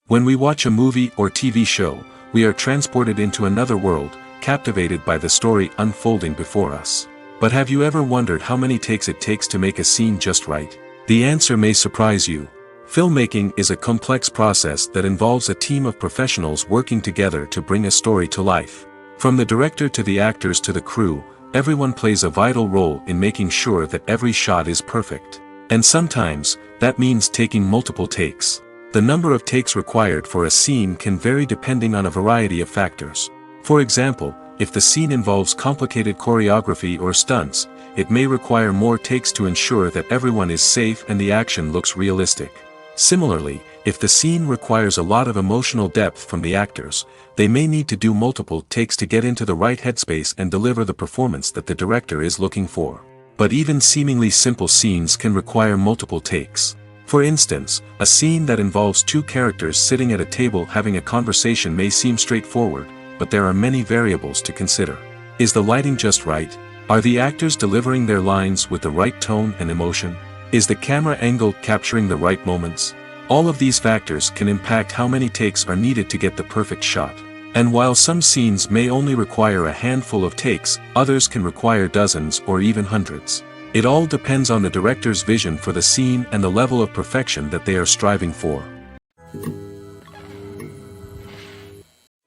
When we watch a movie or TV show, we are transported into another world, captivated by the story unfolding before us. But have you ever wondered how many takes it takes to make a scene just right? The answer may surprise you. Filmmaking is a complex process that involves a team of professionals working together to bring a story to life. From the director to the actors to the crew, everyone plays a vital role in making sure that every shot is perfect. And sometimes, that means taking multiple takes. The number of takes required for a scene can vary depending on a variety of factors. For example, if the scene involves complicated choreography or stunts, it may require more takes to ensure that everyone is safe and the action looks realistic. Similarly, if the scene requires a lot of emotional depth from the actors, they may need to do multiple takes to get into the right headspace and deliver the performance that the director is looking for. But even seemingly simple scenes can require multiple takes. For instance, a scene that involves two characters sitting at a table having a conversation may seem straightforward, but there are many variables to consider. Is the lighting just right? Are the actors delivering their lines with the right tone and emotion? Is the camera angle capturing the right moments? All of these factors can impact how many takes are needed to get the perfect shot. And while some scenes may only require a handful of takes, others can require dozens or even hundreds. It all depends on the director's vision for the scene and the level of perfection that they are striving for.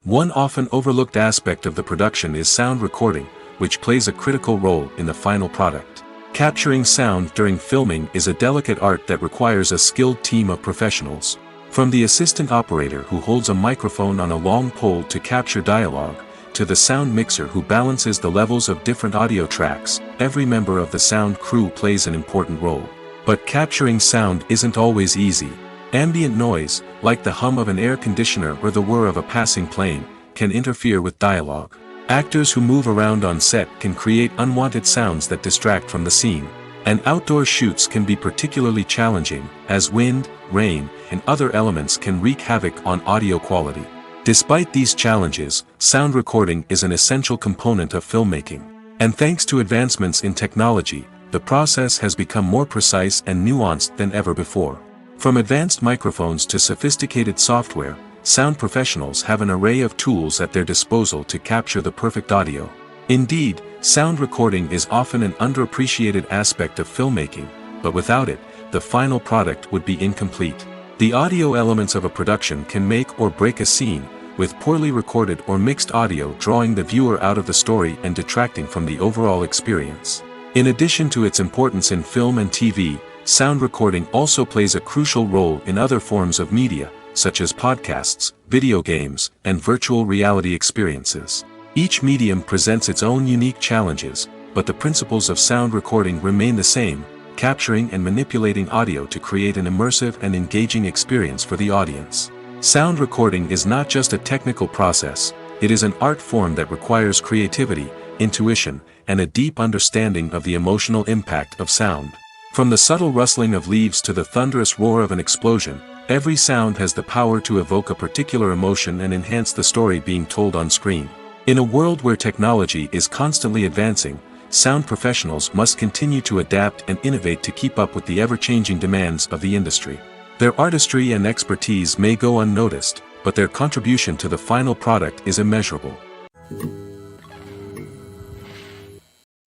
One often overlooked aspect of the production is sound recording, which plays a critical role in the final product. Capturing sound during filming is a delicate art that requires a skilled team of professionals. From the assistant operator who holds a microphone on a long pole to capture dialogue, to the sound mixer who balances the levels of different audio tracks, every member of the sound crew plays an important role. But capturing sound isn't always easy. Ambient noise, like the hum of an air conditioner or the whir of a passing plane, can interfere with dialogue. Actors who move around on set can create unwanted sounds that distract from the scene. And outdoor shoots can be particularly challenging, as wind, rain, and other elements can wreak havoc on audio quality. Despite these challenges, sound recording is an essential component of filmmaking. And thanks to advancements in technology, the process has become more precise and nuanced than ever before. From advanced microphones to sophisticated software, sound professionals have an array of tools at their disposal to capture the perfect audio. Indeed, sound recording is often an underappreciated aspect of filmmaking, but without it, the final product would be incomplete. The audio elements of a production can make or break a scene, with poorly recorded or mixed audio drawing the viewer out of the story and detracting from the overall experience. In addition to its importance in film and TV, sound recording also plays a crucial role in other forms of media, such as podcasts, video games, and virtual reality experiences. Each medium presents its own unique challenges, but the principles of sound recording remain the same: capturing and manipulating audio to create an immersive and engaging experience for the audience. Sound recording is not just a technical process, it is an art form that requires creativity, intuition, and a deep understanding of the emotional impact of sound. From the subtle rustling of leaves to the thunderous roar of an explosion, every sound has the power to evoke a particular emotion and enhance the story being told on screen. In a world where technology is constantly advancing, sound professionals must continue to adapt and innovate to keep up with the ever-changing demands of the industry. Their artistry and expertise may go unnoticed, but their contribution to the final product is immeasurable.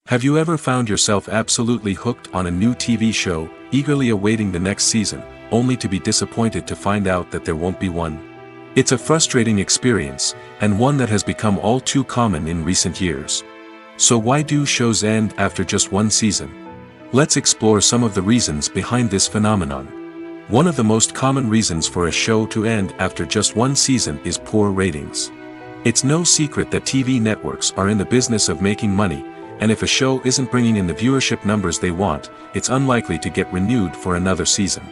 Have you ever found yourself absolutely hooked on a new TV show, eagerly awaiting the next season, only to be disappointed to find out that there won't be one? It's a frustrating experience, and one that has become all too common in recent years. So why do shows end after just one season? Let's explore some of the reasons behind this phenomenon. One of the most common reasons for a show to end after just one season is poor ratings. It's no secret that TV networks are in the business of making money, and if a show isn't bringing in the viewership numbers they want, it's unlikely to get renewed for another season.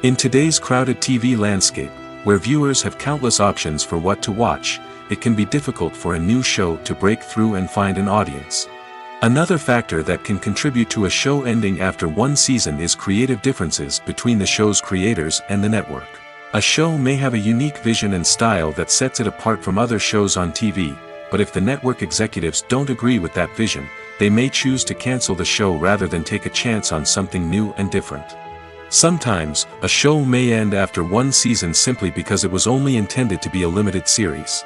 In today's crowded TV landscape, where viewers have countless options for what to watch, it can be difficult for a new show to break through and find an audience. Another factor that can contribute to a show ending after one season is creative differences between the show's creators and the network. A show may have a unique vision and style that sets it apart from other shows on TV, but if the network executives don't agree with that vision, they may choose to cancel the show rather than take a chance on something new and different. Sometimes, a show may end after one season simply because it was only intended to be a limited series.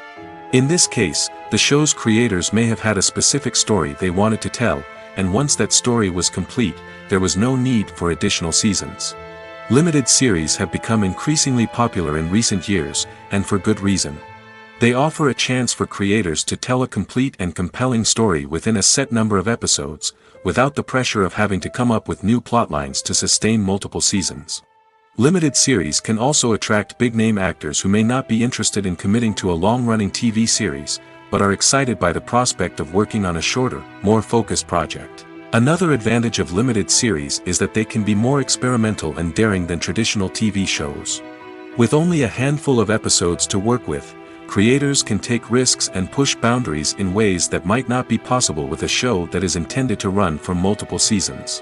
In this case, the show's creators may have had a specific story they wanted to tell, and once that story was complete, there was no need for additional seasons. Limited series have become increasingly popular in recent years, and for good reason. They offer a chance for creators to tell a complete and compelling story within a set number of episodes, without the pressure of having to come up with new plotlines to sustain multiple seasons. Limited series can also attract big-name actors who may not be interested in committing to a long-running TV series, but are excited by the prospect of working on a shorter, more focused project. Another advantage of limited series is that they can be more experimental and daring than traditional TV shows. With only a handful of episodes to work with, Creators can take risks and push boundaries in ways that might not be possible with a show that is intended to run for multiple seasons.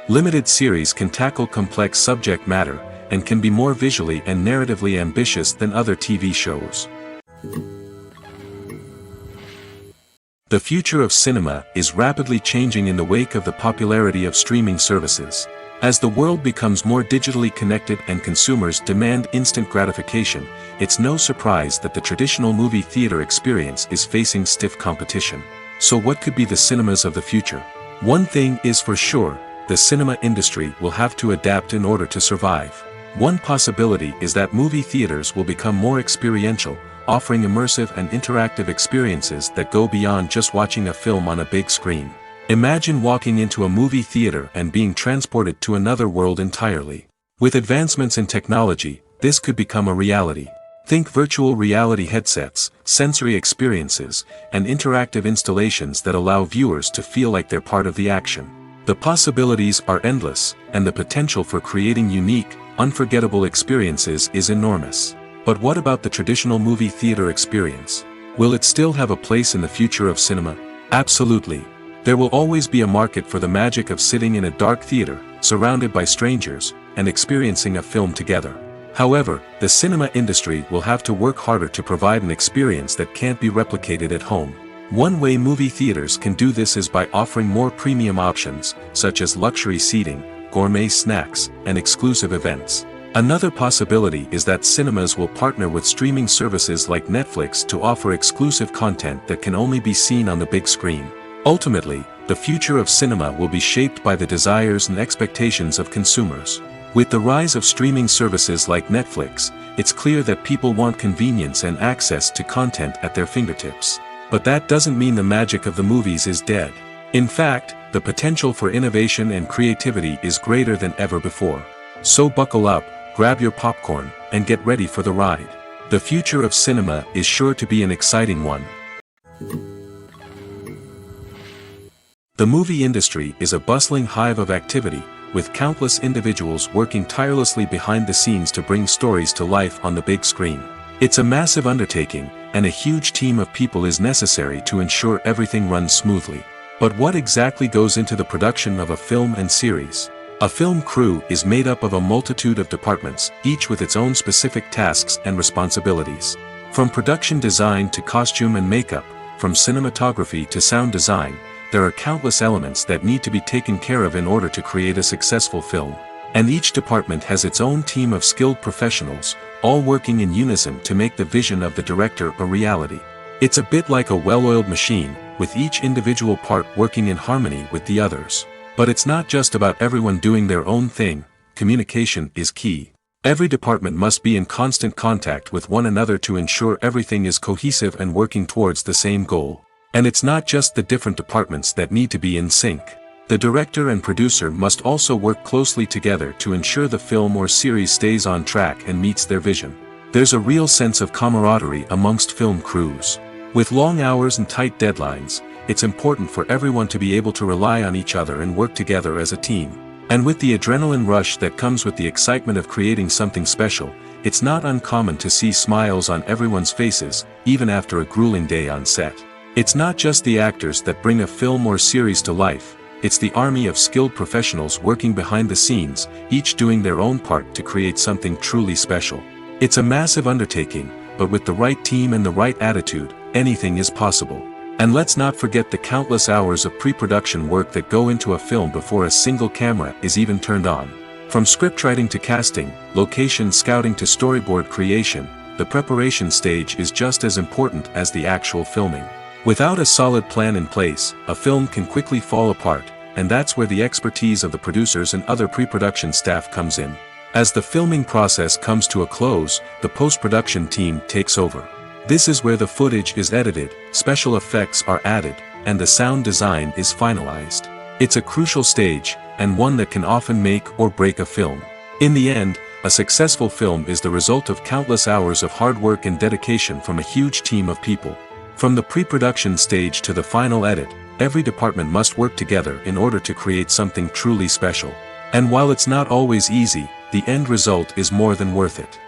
Limited series can tackle complex subject matter, and can be more visually and narratively ambitious than other TV shows. The future of cinema is rapidly changing in the wake of the popularity of streaming services. As the world becomes more digitally connected and consumers demand instant gratification, it's no surprise that the traditional movie theater experience is facing stiff competition. So what could be the cinemas of the future? One thing is for sure, the cinema industry will have to adapt in order to survive. One possibility is that movie theaters will become more experiential, offering immersive and interactive experiences that go beyond just watching a film on a big screen. Imagine walking into a movie theater and being transported to another world entirely. With advancements in technology, this could become a reality. Think virtual reality headsets, sensory experiences, and interactive installations that allow viewers to feel like they're part of the action. The possibilities are endless, and the potential for creating unique, unforgettable experiences is enormous. But what about the traditional movie theater experience? Will it still have a place in the future of cinema? Absolutely. There will always be a market for the magic of sitting in a dark theater, surrounded by strangers, and experiencing a film together. However, the cinema industry will have to work harder to provide an experience that can't be replicated at home. One way movie theaters can do this is by offering more premium options, such as luxury seating, gourmet snacks, and exclusive events. Another possibility is that cinemas will partner with streaming services like Netflix to offer exclusive content that can only be seen on the big screen. Ultimately, the future of cinema will be shaped by the desires and expectations of consumers. With the rise of streaming services like Netflix, it's clear that people want convenience and access to content at their fingertips. But that doesn't mean the magic of the movies is dead. In fact, the potential for innovation and creativity is greater than ever before. So buckle up, grab your popcorn, and get ready for the ride. The future of cinema is sure to be an exciting one. The movie industry is a bustling hive of activity, with countless individuals working tirelessly behind the scenes to bring stories to life on the big screen. It's a massive undertaking, and a huge team of people is necessary to ensure everything runs smoothly. But what exactly goes into the production of a film and series? A film crew is made up of a multitude of departments, each with its own specific tasks and responsibilities. From production design to costume and makeup, from cinematography to sound design, there are countless elements that need to be taken care of in order to create a successful film. And each department has its own team of skilled professionals, all working in unison to make the vision of the director a reality. It's a bit like a well-oiled machine, with each individual part working in harmony with the others. But it's not just about everyone doing their own thing, communication is key. Every department must be in constant contact with one another to ensure everything is cohesive and working towards the same goal. And it's not just the different departments that need to be in sync. The director and producer must also work closely together to ensure the film or series stays on track and meets their vision. There's a real sense of camaraderie amongst film crews. With long hours and tight deadlines, it's important for everyone to be able to rely on each other and work together as a team. And with the adrenaline rush that comes with the excitement of creating something special, it's not uncommon to see smiles on everyone's faces, even after a grueling day on set. It's not just the actors that bring a film or series to life, it's the army of skilled professionals working behind the scenes, each doing their own part to create something truly special. It's a massive undertaking, but with the right team and the right attitude, anything is possible. And let's not forget the countless hours of pre-production work that go into a film before a single camera is even turned on. From scriptwriting to casting, location scouting to storyboard creation, the preparation stage is just as important as the actual filming. Without a solid plan in place, a film can quickly fall apart, and that's where the expertise of the producers and other pre-production staff comes in. As the filming process comes to a close, the post-production team takes over. This is where the footage is edited, special effects are added, and the sound design is finalized. It's a crucial stage, and one that can often make or break a film. In the end, a successful film is the result of countless hours of hard work and dedication from a huge team of people. From the pre-production stage to the final edit, every department must work together in order to create something truly special. And while it's not always easy, the end result is more than worth it.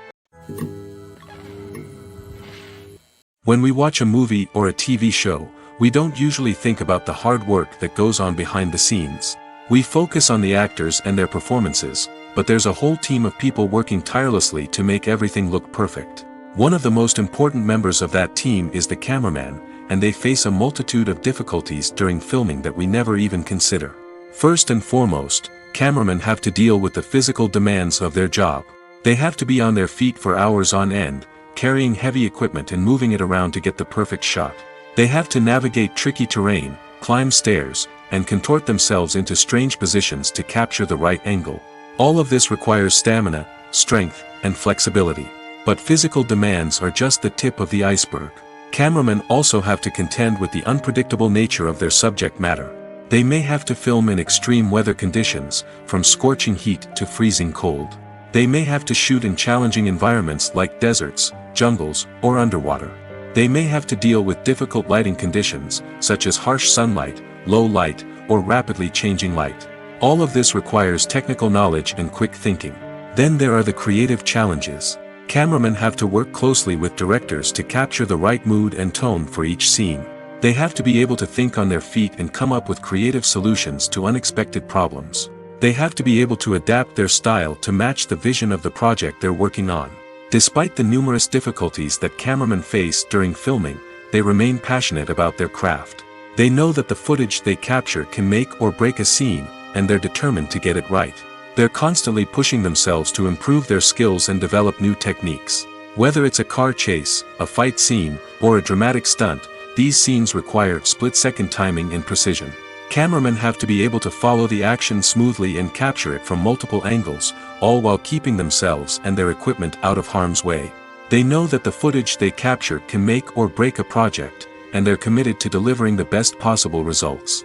When we watch a movie or a TV show, we don't usually think about the hard work that goes on behind the scenes. We focus on the actors and their performances, but there's a whole team of people working tirelessly to make everything look perfect. One of the most important members of that team is the cameraman, and they face a multitude of difficulties during filming that we never even consider. First and foremost, cameramen have to deal with the physical demands of their job. They have to be on their feet for hours on end, carrying heavy equipment and moving it around to get the perfect shot. They have to navigate tricky terrain, climb stairs, and contort themselves into strange positions to capture the right angle. All of this requires stamina, strength, and flexibility. But physical demands are just the tip of the iceberg. Cameramen also have to contend with the unpredictable nature of their subject matter. They may have to film in extreme weather conditions, from scorching heat to freezing cold. They may have to shoot in challenging environments like deserts, jungles, or underwater. They may have to deal with difficult lighting conditions, such as harsh sunlight, low light, or rapidly changing light. All of this requires technical knowledge and quick thinking. Then there are the creative challenges. Cameramen have to work closely with directors to capture the right mood and tone for each scene. They have to be able to think on their feet and come up with creative solutions to unexpected problems. They have to be able to adapt their style to match the vision of the project they're working on. Despite the numerous difficulties that cameramen face during filming, they remain passionate about their craft. They know that the footage they capture can make or break a scene, and they're determined to get it right. They're constantly pushing themselves to improve their skills and develop new techniques. Whether it's a car chase, a fight scene, or a dramatic stunt, these scenes require split-second timing and precision. Cameramen have to be able to follow the action smoothly and capture it from multiple angles, all while keeping themselves and their equipment out of harm's way. They know that the footage they capture can make or break a project, and they're committed to delivering the best possible results.